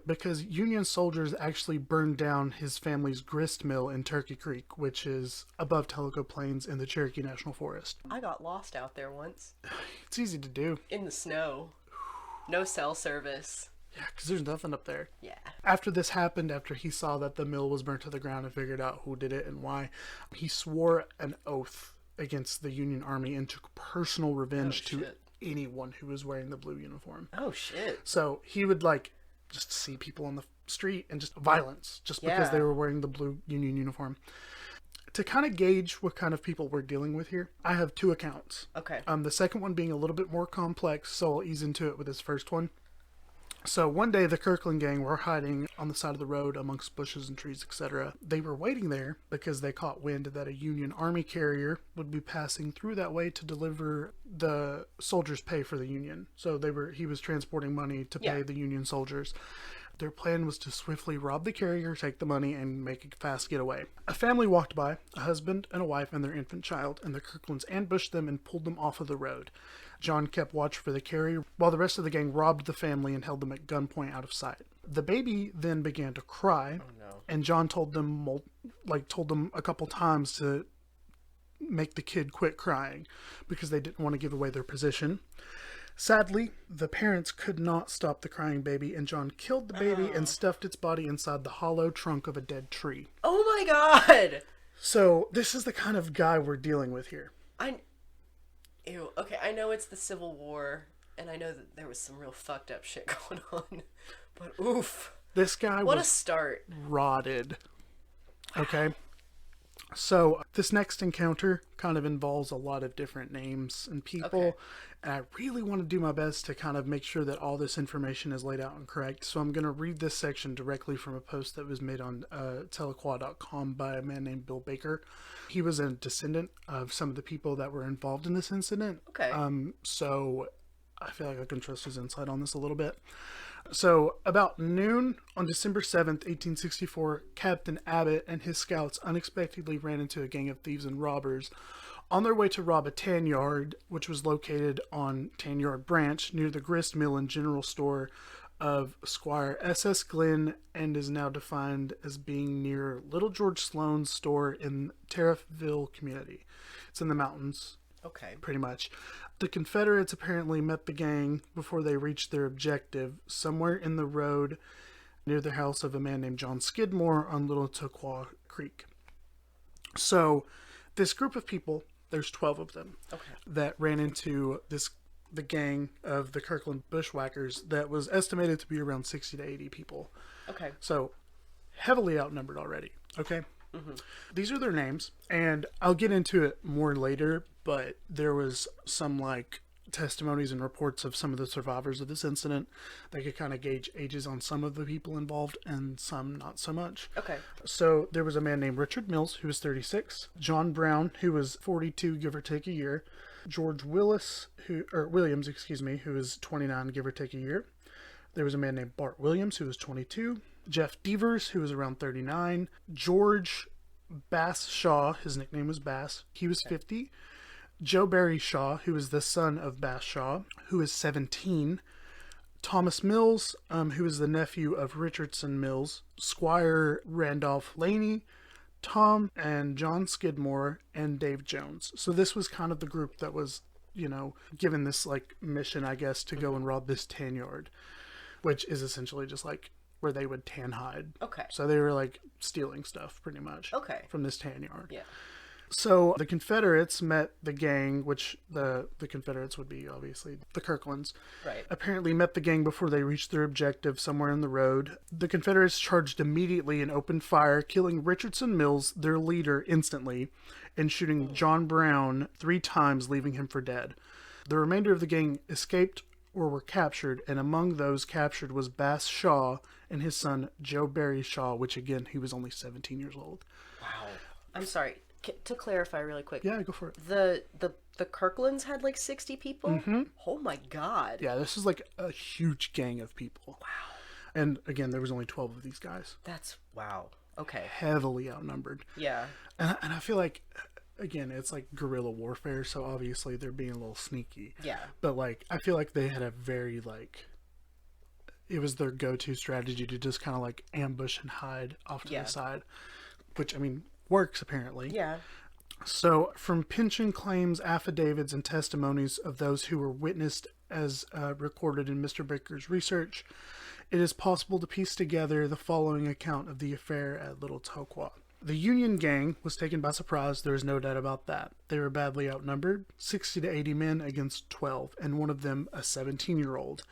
Because Union soldiers actually burned down his family's grist mill in Turkey Creek, which is above Tellico Plains in the Cherokee National Forest. I got lost out there once. It's easy to do. In the snow. No cell service. Yeah, because there's nothing up there. Yeah. After this happened, after he saw that the mill was burnt to the ground and figured out who did it and why, he swore an oath against the Union Army and took personal revenge to anyone who was wearing the blue uniform. Oh, shit. So he would, just see people on the street and just violence, just because they were wearing the blue Union uniform. To kind of gauge what kind of people we're dealing with here, I have 2 accounts. Okay. The second one being a little bit more complex, so I'll ease into it with this first one. So one day the Kirkland gang were hiding on the side of the road amongst bushes and trees, etc. They were waiting there because they caught wind that a Union Army carrier would be passing through that way to deliver the soldiers' pay for the Union. So he was transporting money to pay the Union soldiers. Their plan was to swiftly rob the carrier, take the money, and make a fast getaway. A family walked by, a husband and a wife and their infant child, and the Kirklands ambushed them and pulled them off of the road. John kept watch for the carrier, while the rest of the gang robbed the family and held them at gunpoint out of sight. The baby then began to cry, and John told them a couple times to make the kid quit crying, because they didn't want to give away their position. Sadly, the parents could not stop the crying baby, and John killed the baby and stuffed its body inside the hollow trunk of a dead tree. Oh my god! So, this is the kind of guy we're dealing with here. Ew. Okay, I know it's the Civil War, and I know that there was some real fucked up shit going on, but oof. This guy What was a start. rotted. Okay? So, this next encounter kind of involves a lot of different names and people, and I really want to do my best to kind of make sure that all this information is laid out and correct. So I'm going to read this section directly from a post that was made on Tahlequah.com by a man named Bill Baker. He was a descendant of some of the people that were involved in this incident. Okay. So I feel like I can trust his insight on this a little bit. So, about noon on December 7th, 1864, Captain Abbott and his scouts unexpectedly ran into a gang of thieves and robbers on their way to rob a tan yard, which was located on Tan Yard Branch near the grist mill and general store of Squire S.S. Glenn, and is now defined as being near Little George Sloan's store in Tariffville community. It's in the mountains. Okay. Pretty much. The Confederates apparently met the gang before they reached their objective somewhere in the road near the house of a man named John Skidmore on Little Toquaw Creek. So, this group of people, there's 12 of them, that ran into the gang of the Kirkland Bushwhackers that was estimated to be around 60 to 80 people. Okay. So, heavily outnumbered already. Okay? Mm-hmm. These are their names, and I'll get into it more later, but there was some, like, testimonies and reports of some of the survivors of this incident. They could kind of gauge ages on some of the people involved and some not so much. Okay. So there was a man named Richard Mills, who was 36, John Brown, who was 42, give or take a year, George Williams, who was 29, give or take a year. There was a man named Bart Williams, who was 22, Jeff Devers, who was around 39, George Bass Shaw, his nickname was Bass, he was 50, Joe Barry Shaw, who is the son of Bass Shaw, who is 17, Thomas Mills, who is the nephew of Richardson Mills, Squire Randolph Laney, Tom and John Skidmore, and Dave Jones. So this was kind of the group that was, given this, like, mission, I guess, to go and rob this tan yard, which is essentially just, like, where they would tan hide. Okay. So they were, like, stealing stuff, pretty much. Okay. From this tan yard. Yeah. So the Confederates met the gang, which the Confederates would be, obviously, the Kirklands. Right. Apparently met the gang before they reached their objective somewhere in the road. The Confederates charged immediately and opened fire, killing Richardson Mills, their leader, instantly, and shooting John Brown 3 times, leaving him for dead. The remainder of the gang escaped or were captured, and among those captured was Bass Shaw and his son, Joe Barry Shaw, which, again, he was only 17 years old. Wow. I'm sorry. To clarify really quick. Yeah, go for it. The Kirklands had like 60 people? Mm-hmm. Oh my god. Yeah, this is like a huge gang of people. Wow. And again, there was only 12 of these guys. That's, wow. Okay. Heavily outnumbered. Yeah. And I feel like, again, it's like guerrilla warfare, so obviously they're being a little sneaky. Yeah. But, like, I feel like they had a very, like, it was their go-to strategy to just kind of, like, ambush and hide off to the side. Which, I mean, works, apparently. Yeah. So, from pension claims, affidavits, and testimonies of those who were witnessed as recorded in Mr. Baker's research, it is possible to piece together the following account of the affair at Little Toquaw. The Union gang was taken by surprise, there is no doubt about that. They were badly outnumbered, 60 to 80 men against 12, and one of them a 17-year-old.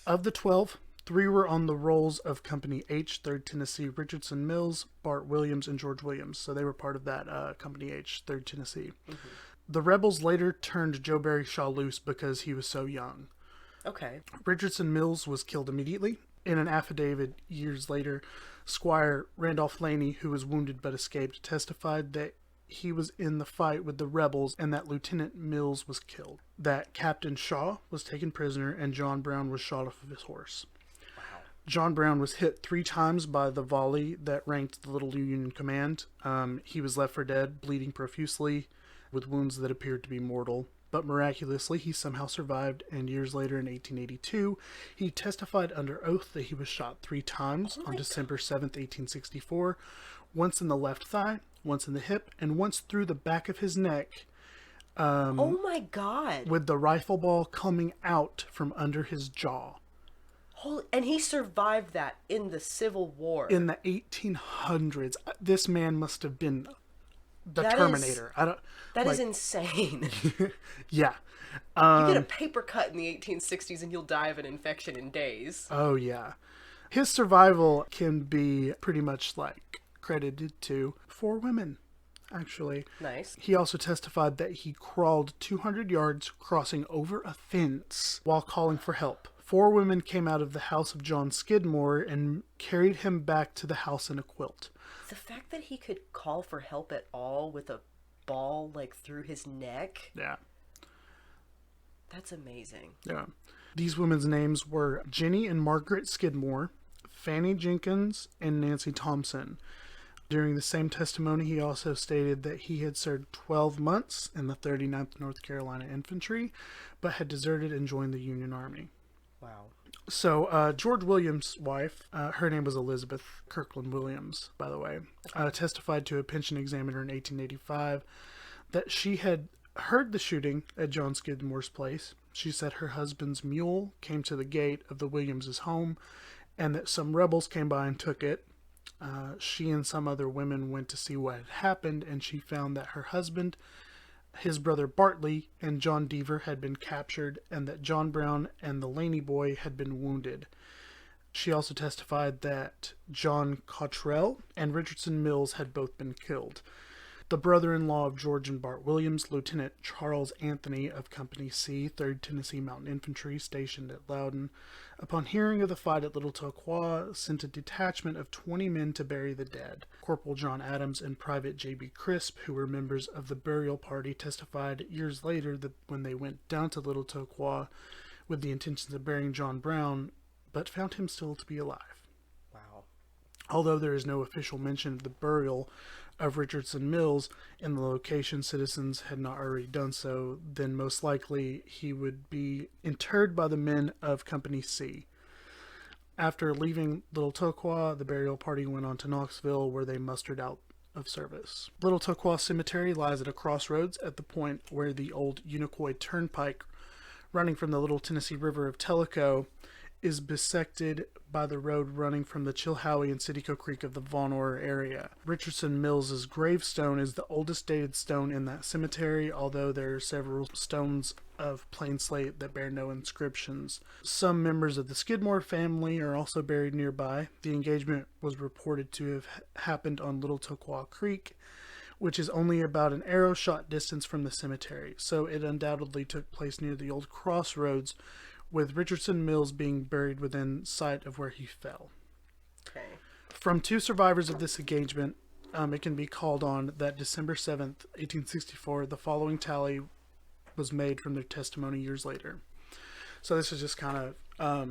Of the 12, 3 were on the rolls of Company H, 3rd Tennessee, Richardson Mills, Bart Williams, and George Williams. So they were part of that Company H, 3rd Tennessee. Mm-hmm. The rebels later turned Joe Barry Shaw loose because he was so young. Okay. Richardson Mills was killed immediately. In an affidavit years later, Squire Randolph Laney, who was wounded but escaped, testified that he was in the fight with the rebels and that Lieutenant Mills was killed. That Captain Shaw was taken prisoner and John Brown was shot off of his horse. John Brown was hit 3 times by the volley that ranked the Little Union command. He was left for dead, bleeding profusely, with wounds that appeared to be mortal. But miraculously, he somehow survived, and years later in 1882, he testified under oath that he was shot 3 times on December 7th, 1864, once in the left thigh, once in the hip, and once through the back of his neck. Oh my god. With the rifle ball coming out from under his jaw. And he survived that in the Civil War. In the 1800s. This man must have been the Terminator. That is insane. Yeah. You get a paper cut in the 1860s and you'll die of an infection in days. Oh, yeah. His survival can be pretty much, like, credited to 4 women, actually. Nice. He also testified that he crawled 200 yards crossing over a fence while calling for help. 4 women came out of the house of John Skidmore and carried him back to the house in a quilt. The fact that he could call for help at all with a ball, like, through his neck. Yeah. That's amazing. Yeah. These women's names were Jenny and Margaret Skidmore, Fanny Jenkins, and Nancy Thompson. During the same testimony, he also stated that he had served 12 months in the 39th North Carolina Infantry, but had deserted and joined the Union Army. Wow. So, George Williams' wife, her name was Elizabeth Kirkland Williams, by the way, testified to a pension examiner in 1885 that she had heard the shooting at John Skidmore's place. She said her husband's mule came to the gate of the Williams' home and that some rebels came by and took it. She and some other women went to see what had happened, and she found that her husband, his brother Bartley, and John Deaver had been captured, and that John Brown and the Laney boy had been wounded. She also testified that John Cottrell and Richardson Mills had both been killed. The brother-in-law of George and Bart Williams, Lieutenant Charles Anthony of Company C, 3rd Tennessee Mountain Infantry, stationed at Loudon, upon hearing of the fight at Little Toquois, sent a detachment of 20 men to bury the dead. Corporal John Adams and Private J.B. Crisp, who were members of the burial party, testified years later that when they went down to Little Toquois with the intentions of burying John Brown, but found him still to be alive. Wow. Although there is no official mention of the burial of Richardson Mills in the location, citizens had not already done so, then most likely he would be interred by the men of Company C. After leaving Little Toquois, the burial party went on to Knoxville, where they mustered out of service. Little Toquois Cemetery lies at a crossroads at the point where the old Unicoi Turnpike running from the Little Tennessee River of Tellico is bisected by the road running from the Chilhowie and Citico Creek of the Von Orr area. Richardson Mills's gravestone is the oldest dated stone in that cemetery, although there are several stones of plain slate that bear no inscriptions. Some members of the Skidmore family are also buried nearby. The engagement was reported to have happened on Little Toquois Creek, which is only about an arrow shot distance from the cemetery, so it undoubtedly took place near the old crossroads, with Richardson Mills being buried within sight of where he fell. Okay. From two survivors of this engagement, it can be called on that December 7th, 1864, the following tally was made from their testimony years later. So this is just kind of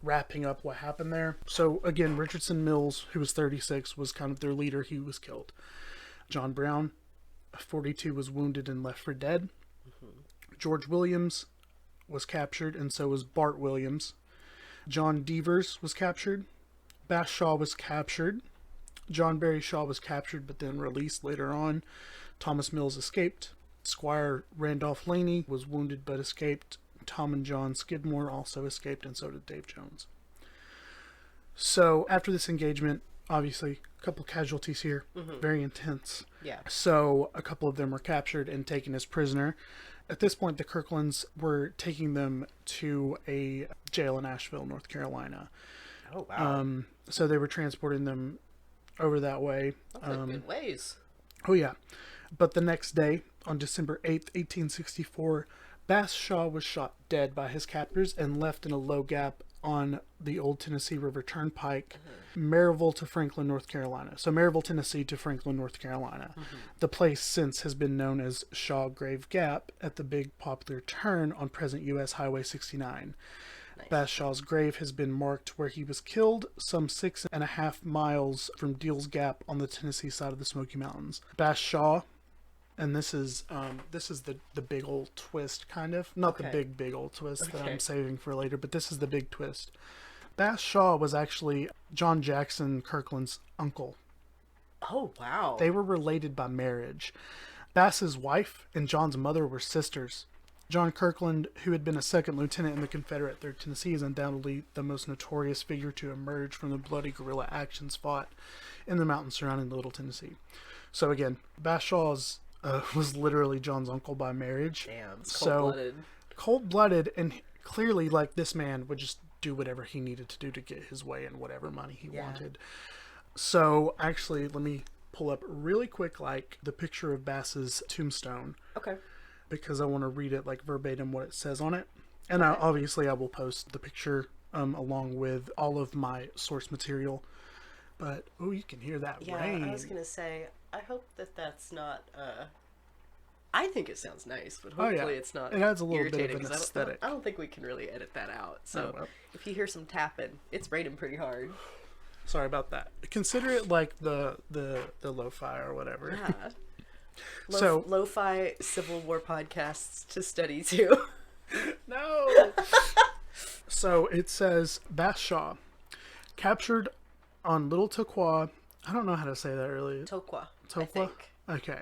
wrapping up what happened there. So again, Richardson Mills, who was 36, was kind of their leader. He was killed. John Brown, 42, was wounded and left for dead. Mm-hmm. George Williams was captured, and so was Bart Williams. John Devers was captured. Bass Shaw was captured. John Barry Shaw was captured but then released later on. Thomas Mills escaped. Squire Randolph Laney was wounded but escaped. Tom and John Skidmore also escaped, and so did Dave Jones. So after this engagement, obviously a couple casualties here. Mm-hmm. Very intense. Yeah. So a couple of them were captured and taken as prisoner. At this point, the Kirklands were taking them to a jail in Asheville, North Carolina. Oh, wow. So they were transporting them over that way. That's a good ways. Oh, yeah. But the next day, on December 8th, 1864, Bass Shaw was shot dead by his captors and left in a low gap on the old Tennessee River Turnpike, Maryville to Franklin, North Carolina. So Maryville, Tennessee to Franklin, North Carolina. Mm-hmm. The place since has been known as Shaw Grave Gap at the big popular turn on present U.S. Highway 69. Nice. Bass Shaw's grave has been marked where he was killed, some 6.5 miles from Deal's Gap on the Tennessee side of the Smoky Mountains. Bass Shaw, and this is the big old twist, kind of. Not the big old twist that I'm saving for later, but this is the big twist. Bass Shaw was actually John Jackson Kirkland's uncle. Oh, wow. They were related by marriage. Bass's wife and John's mother were sisters. John Kirkland, who had been a second lieutenant in the Confederate 3rd Tennessee, is undoubtedly the most notorious figure to emerge from the bloody guerrilla actions fought in the mountains surrounding Little Tennessee. So again, Bass Shaw's was literally John's uncle by marriage. Damn, it's cold-blooded. Cold-blooded, and clearly, like, this man would just do whatever he needed to do to get his way and whatever money he wanted. So, actually, let me pull up really quick, like, the picture of Bass's tombstone. Okay. Because I want to read it, like, verbatim what it says on it. And obviously, I will post the picture along with all of my source material. But, oh, you can hear that rain. Yeah, I was going to say, I hope that that's not I think it sounds nice, but Oh, yeah. hopefully it's not It adds a little bit of irritating, an 'cause aesthetic. I don't think we can really edit that out. So Oh, well. if you hear some tapping, it's raining pretty hard. Sorry about that. Consider it like the lo-fi or whatever. Yeah. So- Lo-fi Civil War podcasts to study too. No. So it says Bass Shaw captured on Little Toqua. I don't know how to say that really. Toqua. I Toqua? think. Okay.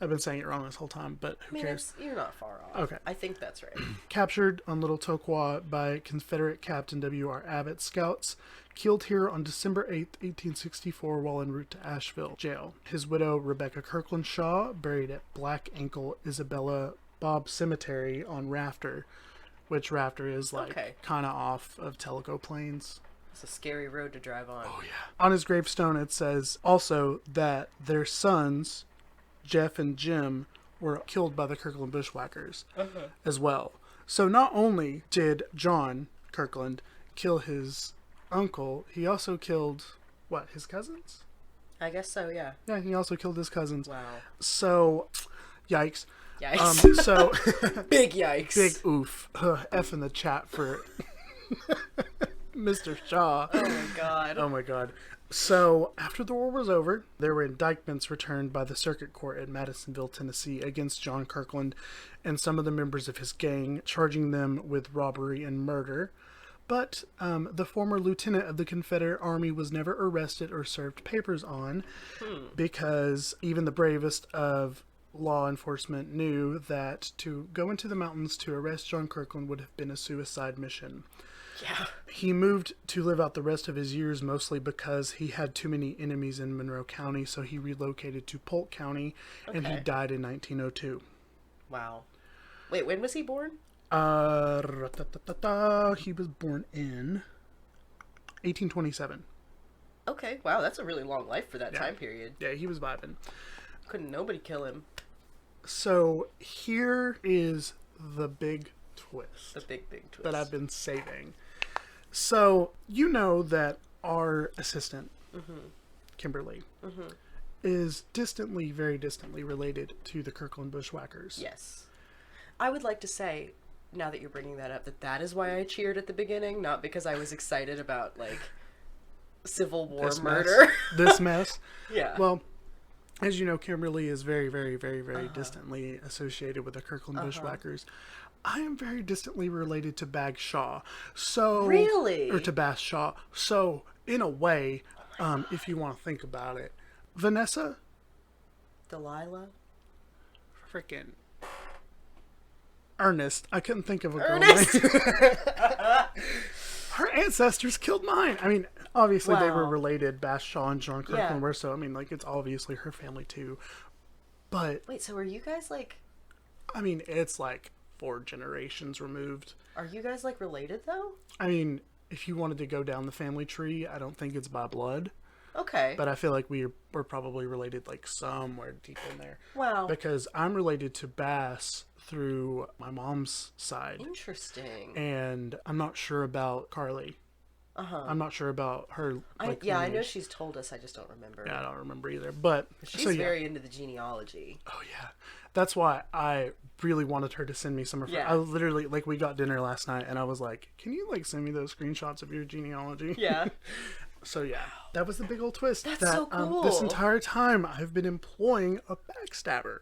I've been saying it wrong this whole time, but who cares? You're not far off. Okay. I think that's right. Captured on Little Toqua by Confederate Captain W.R. Abbott scouts. Killed here on December 8th, 1864, while en route to Asheville jail. His widow, Rebecca Kirkland Shaw, buried at Black Ankle Isabella Bob Cemetery on Rafter, which Rafter is like Okay. kind of off of Tellico Plains. It's a scary road to drive on. Oh, yeah. On his gravestone, it says also that their sons, Jeff and Jim, were killed by the Kirkland Bushwhackers as well. So not only did John Kirkland kill his uncle, he also killed, what, his cousins? I guess so, yeah. Yeah, he also killed his cousins. Wow. So, yikes. Yikes. So, Big yikes. big oof. F in the chat for Mr. Shaw. Oh my god. Oh my god. So, after the war was over, there were indictments returned by the circuit court at Madisonville, Tennessee against John Kirkland and some of the members of his gang, charging them with robbery and murder. But the former lieutenant of the Confederate Army was never arrested or served papers on because even the bravest of law enforcement knew that to go into the mountains to arrest John Kirkland would have been a suicide mission. Yeah. He moved to live out the rest of his years mostly because he had too many enemies in Monroe County, so he relocated to Polk County, and he Okay. died in 1902. Wow. Wait, when was he born? He was born in 1827. Okay. Wow, that's a really long life for that Yeah. time period. Yeah, he was vibing. Couldn't nobody kill him. So here is the big twist The big twist. that I've been saving. So you know that our assistant, Kimberly, is very distantly related to the Kirkland Bushwhackers. Yes. I would like to say, now that you're bringing that up, that is why I cheered at the beginning, not because I was excited about, like, Civil War This murder. mess. This mess. Yeah. Well, as you know, Kimberly is very distantly associated with the Kirkland Bushwhackers. I am very distantly related to Bag Shaw. So Really? Or to Bass Shaw. So, in a way, if you want to think about it, Vanessa, Delilah? freaking Ernest. I couldn't think of a girl Ernest! name. Her ancestors killed mine. I mean, obviously they were Wow. related. Bass Shaw and John Kirkland Yeah. were, so I mean, like, it's obviously her family too. But Wait, so are you guys, like... I mean, it's like 4 generations removed. Are you guys, like, related, though? I mean, if you wanted to go down the family tree, I don't think it's by blood, Okay. but I feel like we're probably related, like, somewhere deep in there. Wow. Because I'm related to Bass through my mom's side, Interesting. and I'm not sure about Carly. I'm not sure about her. Like, I know lineage. she's told us, I just don't remember. Yeah, I don't remember either. But She's so, yeah. very into the genealogy. Oh yeah, that's why I really wanted her to send me some of her. Yeah. I literally, like, we got dinner last night, and I was like, "Can you, like, send me those screenshots of your genealogy?" Yeah. So yeah, that was the big old twist. That's that, so cool. This entire time, I've been employing a backstabber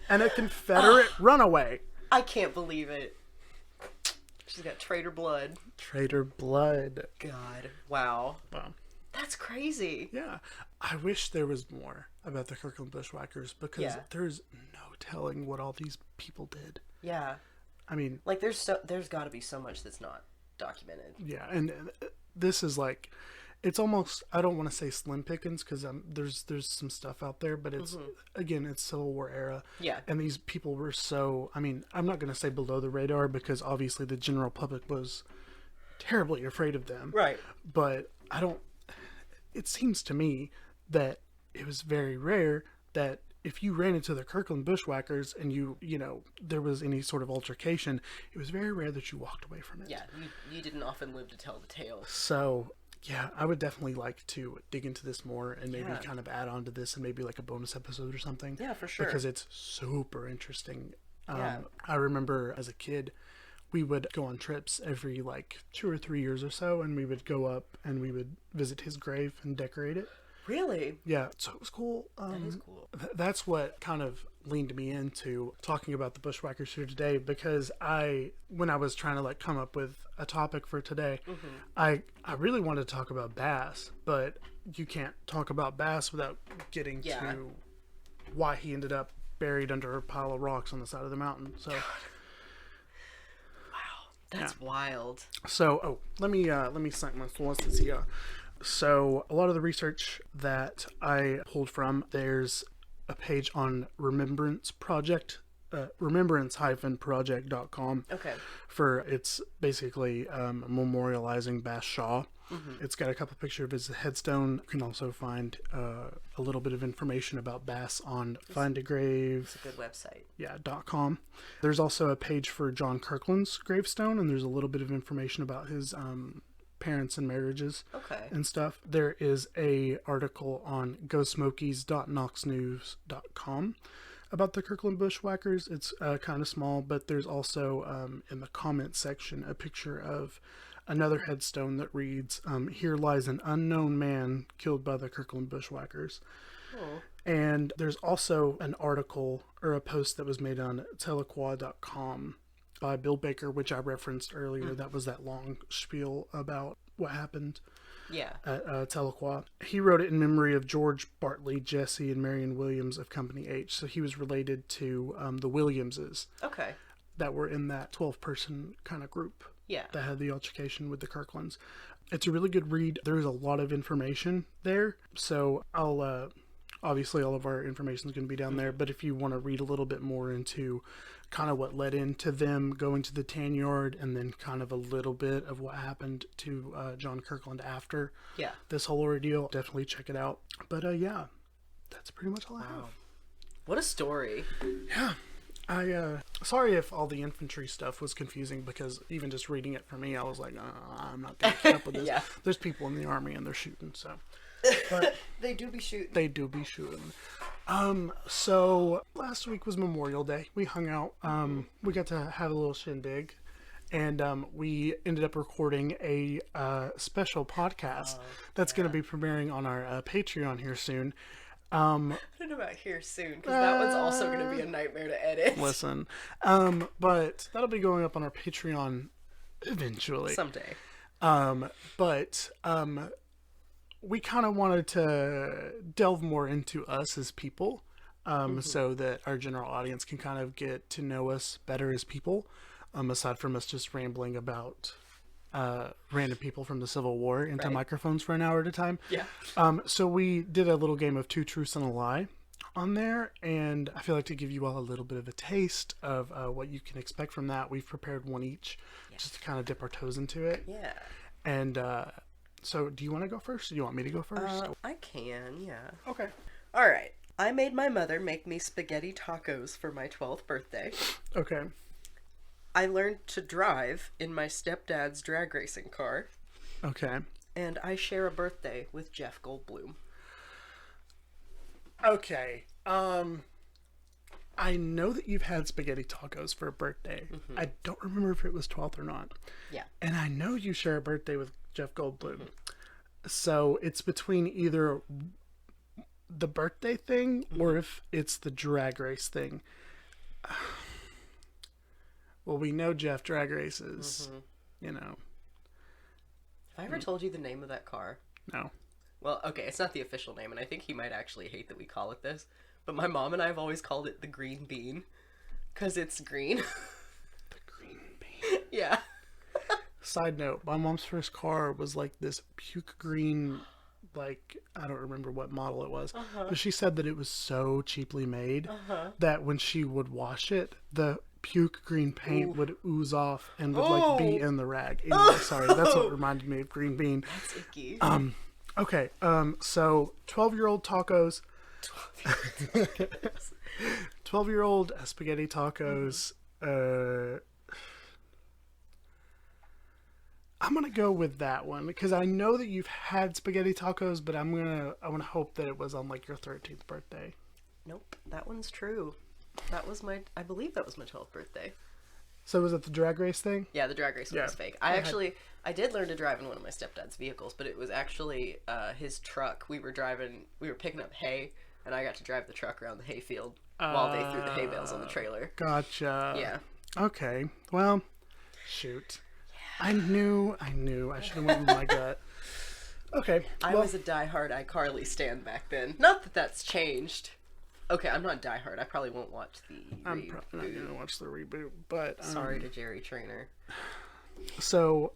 and a Confederate runaway. I can't believe it. She's got traitor blood. Traitor blood. God. Wow. Wow. That's crazy. Yeah, I wish there was more about the Kirkland Bushwhackers because Yeah. there's no telling what all these people did. Yeah. I mean, Like, there's got to be so much that's not documented. yeah, and this is like, it's almost, I don't want to say slim pickings because there's some stuff out there, but it's again, it's Civil War era. Yeah. And these people were so, I mean, I'm not going to say below the radar because obviously the general public was terribly afraid of them. Right. But it seems to me that it was very rare that if you ran into the Kirkland Bushwhackers and you know, there was any sort of altercation, it was very rare that you walked away from it. Yeah. You didn't often live to tell the tale. So Yeah, I would definitely like to dig into this more and maybe Yeah. kind of add on to this and maybe like a bonus episode or something. Yeah, for sure. Because it's super interesting. Yeah. I remember as a kid, we would go on trips every like 2 or 3 years or so, and we would go up and we would visit his grave and decorate it. Really? Yeah, so it was cool. That is cool. That's what kind of leaned me into talking about the Bushwhackers here today, because when I was trying to like come up with a topic for today, I really wanted to talk about bass, but you can't talk about bass without getting to why he ended up buried under a pile of rocks on the side of the mountain. So That's wild. So, let me cite my sources here. So, a lot of the research that I pulled from, there's a page on Remembrance Project, remembrance-project.com. Okay. It's basically memorializing Bass Shaw. It's got a couple pictures of his headstone. You can also find a little bit of information about Bass on Find a Grave. It's a good website. Yeah, .com. There's also a page for John Kirkland's gravestone, and there's a little bit of information about his parents and marriages and stuff. There is a article on GoSmokies.noxnews.com about the Kirkland Bushwhackers. It's kind of small, but there's also in the comment section a picture of another headstone that reads, "Here lies an unknown man killed by the Kirkland Bushwhackers." Oh. And there's also an article or a post that was made on Tahlequah.com by Bill Baker, which I referenced earlier. That was that long spiel about what happened at Tahlequah. He wrote it in memory of George Bartley, Jesse, and Marion Williams of Company H. So he was related to the Williamses Okay. that were in that 12-person kind of group that had the altercation with the Kirklands. It's a really good read. There's a lot of information there. So I'll obviously all of our information is going to be down there, but if you want to read a little bit more into kind of what led into them going to the tan yard, and then kind of a little bit of what happened to John Kirkland after this whole ordeal, definitely check it out. But that's pretty much all I have. What a story. Yeah. Sorry if all the infantry stuff was confusing, because even just reading it for me, I was like, I'm not going to keep up with this. There's people in the army and they're shooting, so. But They do be shooting. they do be shooting. So last week was Memorial Day. We hung out. We got to have a little shindig, and we ended up recording a special podcast that's going to be premiering on our Patreon here soon. I don't know about here soon, because that one's also going to be a nightmare to edit. Listen, but that'll be going up on our Patreon eventually. Someday. But we kind of wanted to delve more into us as people, so that our general audience can kind of get to know us better as people, aside from us just rambling about random people from the Civil War into microphones for an hour at a time. Yeah. So we did a little game of Two Truths and a Lie on there, and I feel like to give you all a little bit of a taste of what you can expect from that. We've prepared one each, just to kind of dip our toes into it. Yeah. And so do you want to go first, or do you want me to go first? I can, yeah. Okay. All right. I made my mother make me spaghetti tacos for my 12th birthday. Okay. I learned to drive in my stepdad's drag racing car. Okay. And I share a birthday with Jeff Goldblum. Okay. I know that you've had spaghetti tacos for a birthday. I don't remember if it was 12th or not. Yeah. And I know you share a birthday with Jeff Goldblum. So it's between either the birthday thing or if it's the drag race thing. Well, we know Jeff drag races, you know. Have I ever told you the name of that car? No. Well, okay, it's not the official name, and I think he might actually hate that we call it this. But my mom and I have always called it the Green Bean, because it's green. The Green Bean. Yeah. Side note, my mom's first car was like this puke green, like, I don't remember what model it was, but she said that it was so cheaply made that when she would wash it, the puke green paint would ooze off and would like be in the rag. Anyway, sorry, that's what reminded me of Green Bean. That's icky. Okay, so 12-year-old tacos. 12-year-old spaghetti tacos. I'm gonna go with that one because I know that you've had spaghetti tacos, but I want to hope that it was on like your 13th birthday. Nope, that one's true. I believe that was my 12th birthday. So was it the drag race thing? Yeah, the drag race one was fake. I did learn to drive in one of my stepdad's vehicles, but it was actually his truck. We were picking up hay, and I got to drive the truck around the hayfield while they threw the hay bales on the trailer. Gotcha. Yeah. Okay. Well, shoot. Yeah. I knew. I should have went with my gut. Okay. I was a diehard iCarly stan back then. Not that that's changed. Okay, I'm not diehard. I probably won't watch the I'm probably not going to watch the reboot, but... Sorry to Jerry Trainer. So,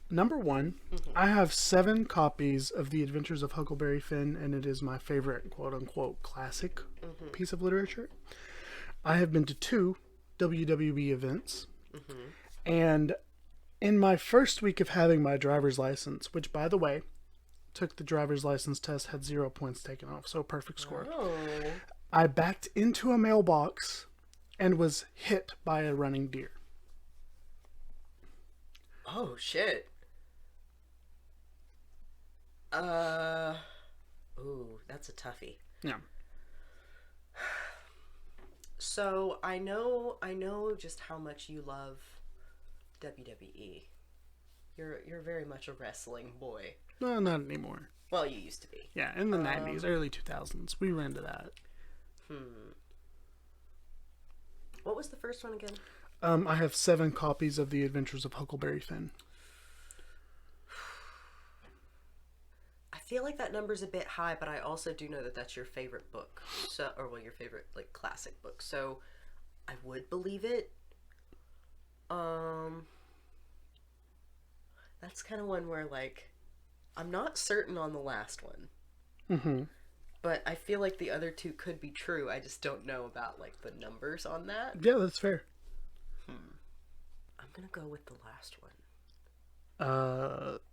number one, I have 7 copies of The Adventures of Huckleberry Finn, and it is my favorite quote-unquote classic piece of literature. I have been to 2 WWE events, and in my first week of having my driver's license, which, by the way... took the driver's license test, had 0 points taken off, so perfect score. Oh. I backed into a mailbox and was hit by a running deer. Oh, shit. Ooh, that's a toughie. Yeah. So, I know just how much you love WWE. You're very much a wrestling boy. No, not anymore. Well, you used to be. Yeah, in the 90s, early 2000s, we were into that. What was the first one again? I have 7 copies of The Adventures of Huckleberry Finn. I feel like that number's a bit high, but I also do know that that's your favorite book. So, or well, your favorite like classic book. So, I would believe it. That's kind of one where like I'm not certain on the last one. But I feel like the other 2 could be true. I just don't know about like the numbers on that. Yeah, that's fair. I'm gonna go with the last one.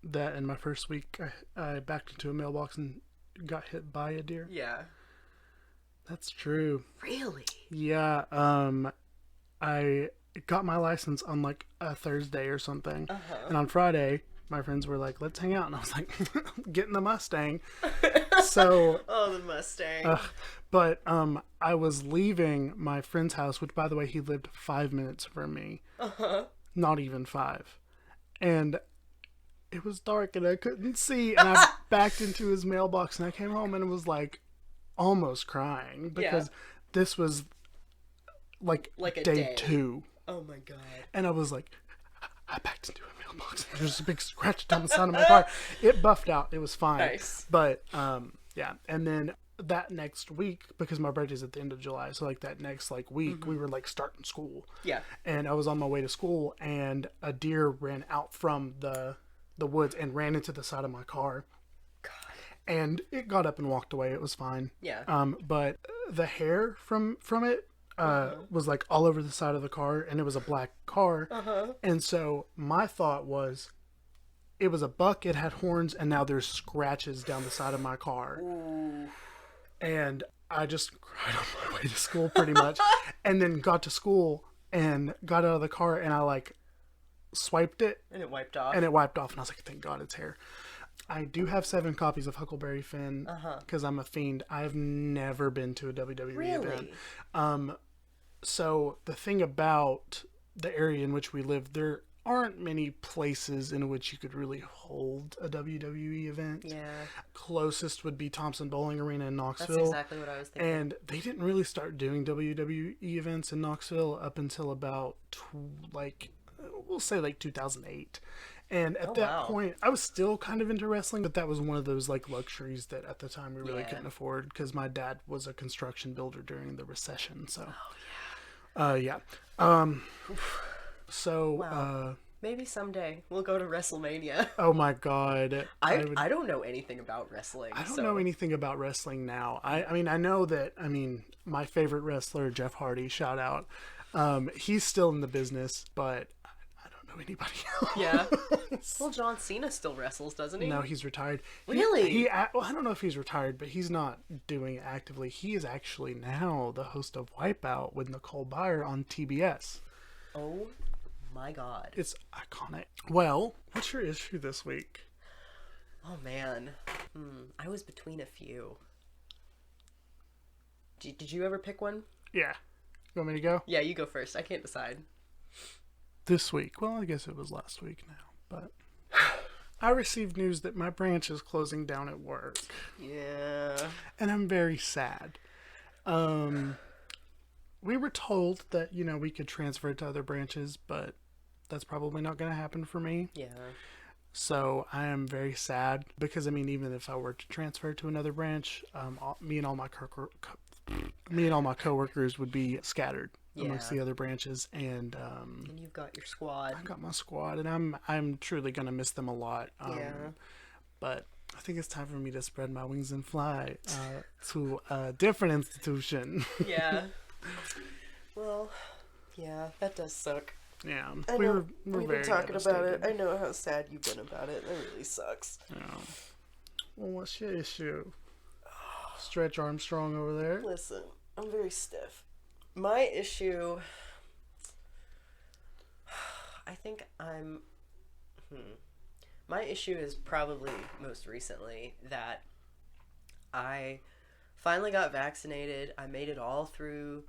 That in my first week, I backed into a mailbox and got hit by a deer. Yeah. That's true. Really? Yeah. I got my license on like a Thursday or something, and on Friday, my friends were like, "Let's hang out," and I was like, "Getting the Mustang." So. Oh, the Mustang. But I was leaving my friend's house, which, by the way, he lived 5 minutes from me. Not even 5, and it was dark and I couldn't see, and I backed into his mailbox, and I came home and was like almost crying because this was like a day 2. Oh my god. And I was like, I backed into a mailbox. There's a big scratch down the side of my car. It buffed out. It was fine. Nice. But yeah. And then that next week, because my birthday's at the end of July, so like that next like week, we were like starting school. Yeah. And I was on my way to school, and a deer ran out from the woods and ran into the side of my car. God. And it got up and walked away. It was fine. Yeah. But the hair from it was like all over the side of the car, and it was a black car. And so my thought was, it was a buck, it had horns, and now there's scratches down the side of my car. Ooh. And I just cried on my way to school pretty much. And then got to school and got out of the car, and I like swiped it. And it wiped off. And it wiped off, and I was like, thank God it's hair. I do have 7 copies of Huckleberry Finn because I'm a fiend. I've never been to a WWE event. So the thing about the area in which we live, there aren't many places in which you could really hold a WWE event. Yeah. Closest would be Thompson Bowling Arena in Knoxville. That's exactly what I was thinking. And they didn't really start doing WWE events in Knoxville up until about we'll say like 2008. And at that point, I was still kind of into wrestling, but that was one of those like luxuries that at the time we really couldn't afford because my dad was a construction builder during the recession. So, So, maybe someday we'll go to WrestleMania. Oh my God. I don't know anything about wrestling. I don't know anything about wrestling now. I mean, I know that, my favorite wrestler, Jeff Hardy, shout out. He's still in the business, but I don't know anybody else. Yeah. Well, John Cena still wrestles, doesn't he? No, he's retired. Really? Well, I don't know if he's retired, but he's not doing it actively. He is actually now the host of Wipeout with Nicole Byer on TBS. Oh my god. It's iconic. Well, what's your issue this week? Oh man. I was between a few. Did you ever pick one? Yeah. You want me to go? Yeah, you go first. I can't decide. This week. Well, I guess it was last week now, but I received news that my branch is closing down at work. Yeah. And I'm very sad. We were told that, we could transfer to other branches, but that's probably not going to happen for me. Yeah. So I am very sad because, even if I were to transfer to another branch, me and all my coworkers would be scattered amongst the other branches, and you've got your squad. I've got my squad, and I'm truly gonna miss them a lot. But I think it's time for me to spread my wings and fly to a different institution. Yeah. Well, yeah, that does suck. Yeah, we've very been talking about it. devastated. I know how sad you've been about it. It really sucks. Yeah. Well, what's your issue? Stretch Armstrong over there. Listen, I'm very stiff. My issue, I think my issue is probably most recently that I finally got vaccinated. I made it all through.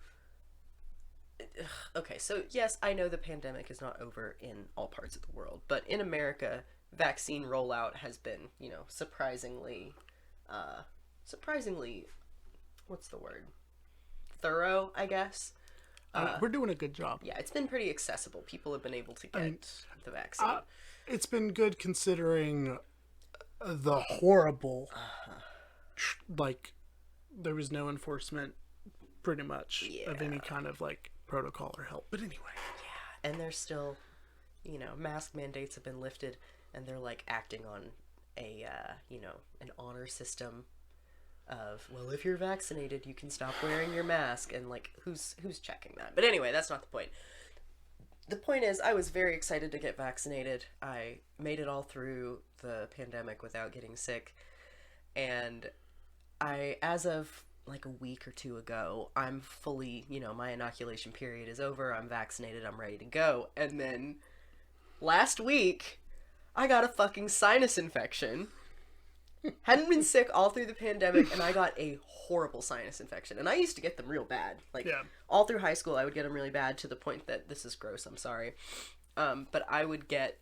Okay, so yes, I know the pandemic is not over in all parts of the world, but in America, vaccine rollout has been, surprisingly, what's the word? Thorough, I guess. We're doing a good job. Yeah, it's been pretty accessible. People have been able to get the vaccine. It's been good considering the horrible, there was no enforcement pretty much of any kind of protocol or help. But anyway. Yeah, and there's still, mask mandates have been lifted, and they're acting on a, an honor system of, well, if you're vaccinated, you can stop wearing your mask, and who's checking that? But anyway, that's not the point. The point is, I was very excited to get vaccinated. I made it all through the pandemic without getting sick, and as of a week or two ago, I'm fully, my inoculation period is over, I'm vaccinated, I'm ready to go, and then last week, I got a fucking sinus infection. Hadn't been sick all through the pandemic, and I got a horrible sinus infection. And I used to get them real bad. All through high school, I would get them really bad to the point that, this is gross, I'm sorry. But I would get,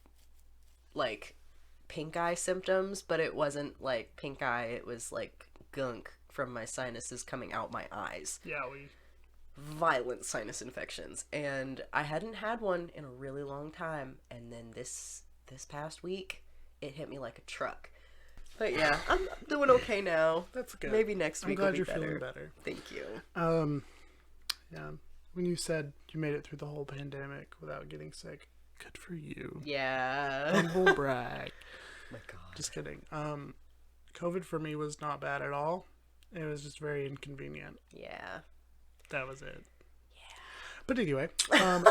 pink eye symptoms, but it wasn't, pink eye. It was, gunk from my sinuses coming out my eyes. Yeah, Violent sinus infections. And I hadn't had one in a really long time. And then this past week, it hit me like a truck. But yeah, I'm doing okay now. That's good. Maybe next week will be better. I'm glad you're feeling better. Thank you. Yeah. When you said you made it through the whole pandemic without getting sick, good for you. Yeah. Humble brag. My God. Just kidding. COVID for me was not bad at all. It was just very inconvenient. Yeah. That was it. Yeah. But anyway,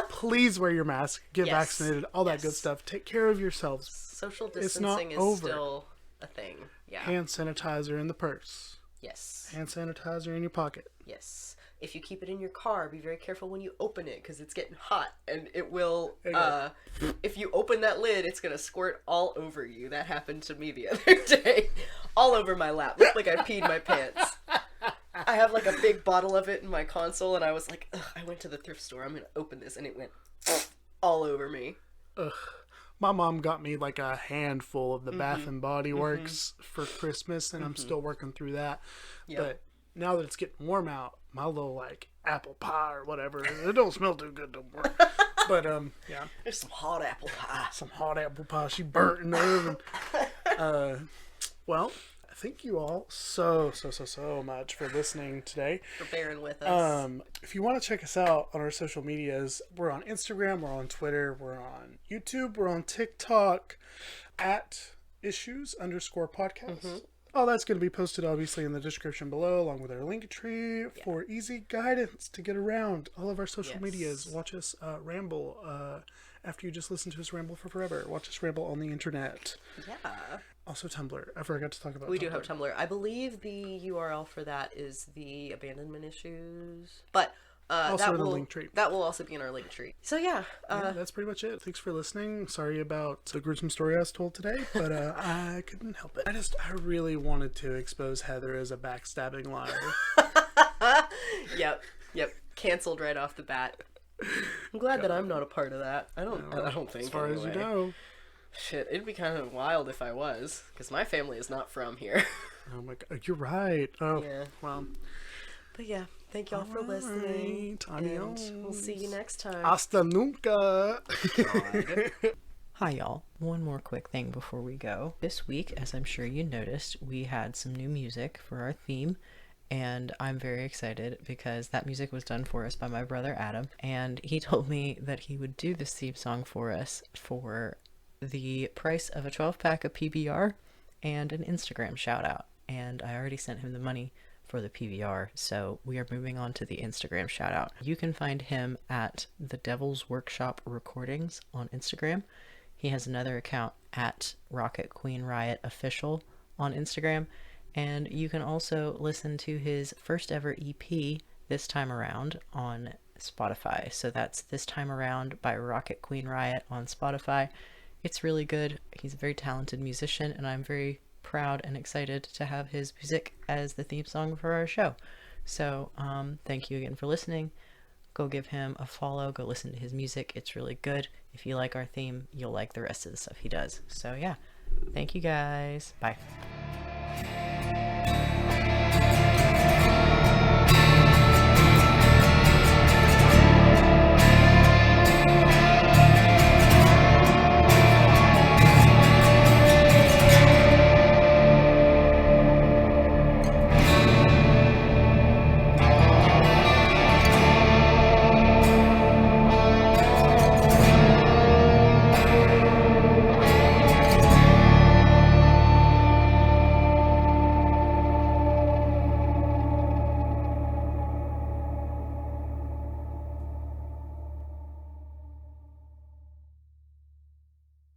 please wear your mask, get vaccinated, all that good stuff. Take care of yourselves. Social distancing is still a thing. Yeah. Hand sanitizer in the purse. Yes. Hand sanitizer in your pocket. Yes. If you keep it in your car, be very careful when you open it because it's getting hot and it will, if you open that lid, it's going to squirt all over you. That happened to me the other day. All over my lap. Looked like I peed my pants. I have a big bottle of it in my console and I was like, ugh, I went to the thrift store. I'm going to open this and it went all over me. Ugh. My mom got me a handful of the Bath and Body Works for Christmas, and I'm still working through that. Yep. But now that it's getting warm out, my little apple pie or whatever, it don't smell too good no more. But yeah, there's some hot apple pie. Some hot apple pie. She burnt in the oven. Well, thank you all so much for listening today. For bearing with us. If you want to check us out on our social medias, we're on Instagram, we're on Twitter, we're on YouTube, we're on TikTok at issues_podcast. All that's going to be posted obviously in the description below, along with our link tree for easy guidance to get around all of our social medias. Watch us ramble after you just listen to us ramble for forever. Watch us ramble on the internet. Yeah. Also Tumblr. I forgot to talk about We Tumblr. do have Tumblr. I believe the URL for that is the abandonment issues. But Also in the link tree. That will also be in our link tree. So yeah, that's pretty much it. Thanks for listening. Sorry about the gruesome story I was told today, but I couldn't help it. I really wanted to expose Heather as a backstabbing liar. Yep. Canceled right off the bat. I'm glad that I'm not a part of that. I don't think. As far anyway. as you know. Shit, it'd be kind of wild if I was, because my family is not from here. Oh my god, you're right. Oh, Yeah. well. But yeah, thank y'all for listening. Adios. And we'll see you next time. Hasta nunca. Hi, y'all. One more quick thing before we go. This week, as I'm sure you noticed, we had some new music for our theme, and I'm very excited because that music was done for us by my brother Adam, and he told me that he would do this theme song for us for the price of a 12-pack of PBR and an Instagram shout out. And I already sent him the money for the PBR, so we are moving on to the Instagram shout out. You can find him at the Devil's Workshop Recordings on Instagram. He has another account at Rocket Queen Riot Official on Instagram, and you can also listen to his first ever EP, This Time Around, on Spotify. So that's This Time Around by Rocket Queen Riot on Spotify. It's really good. He's a very talented musician, and I'm very proud and excited to have his music as the theme song for our show. So thank you again for listening. Go give him a follow. Go listen to his music. It's really good. If you like our theme, you'll like the rest of the stuff he does. So yeah, thank you guys. Bye.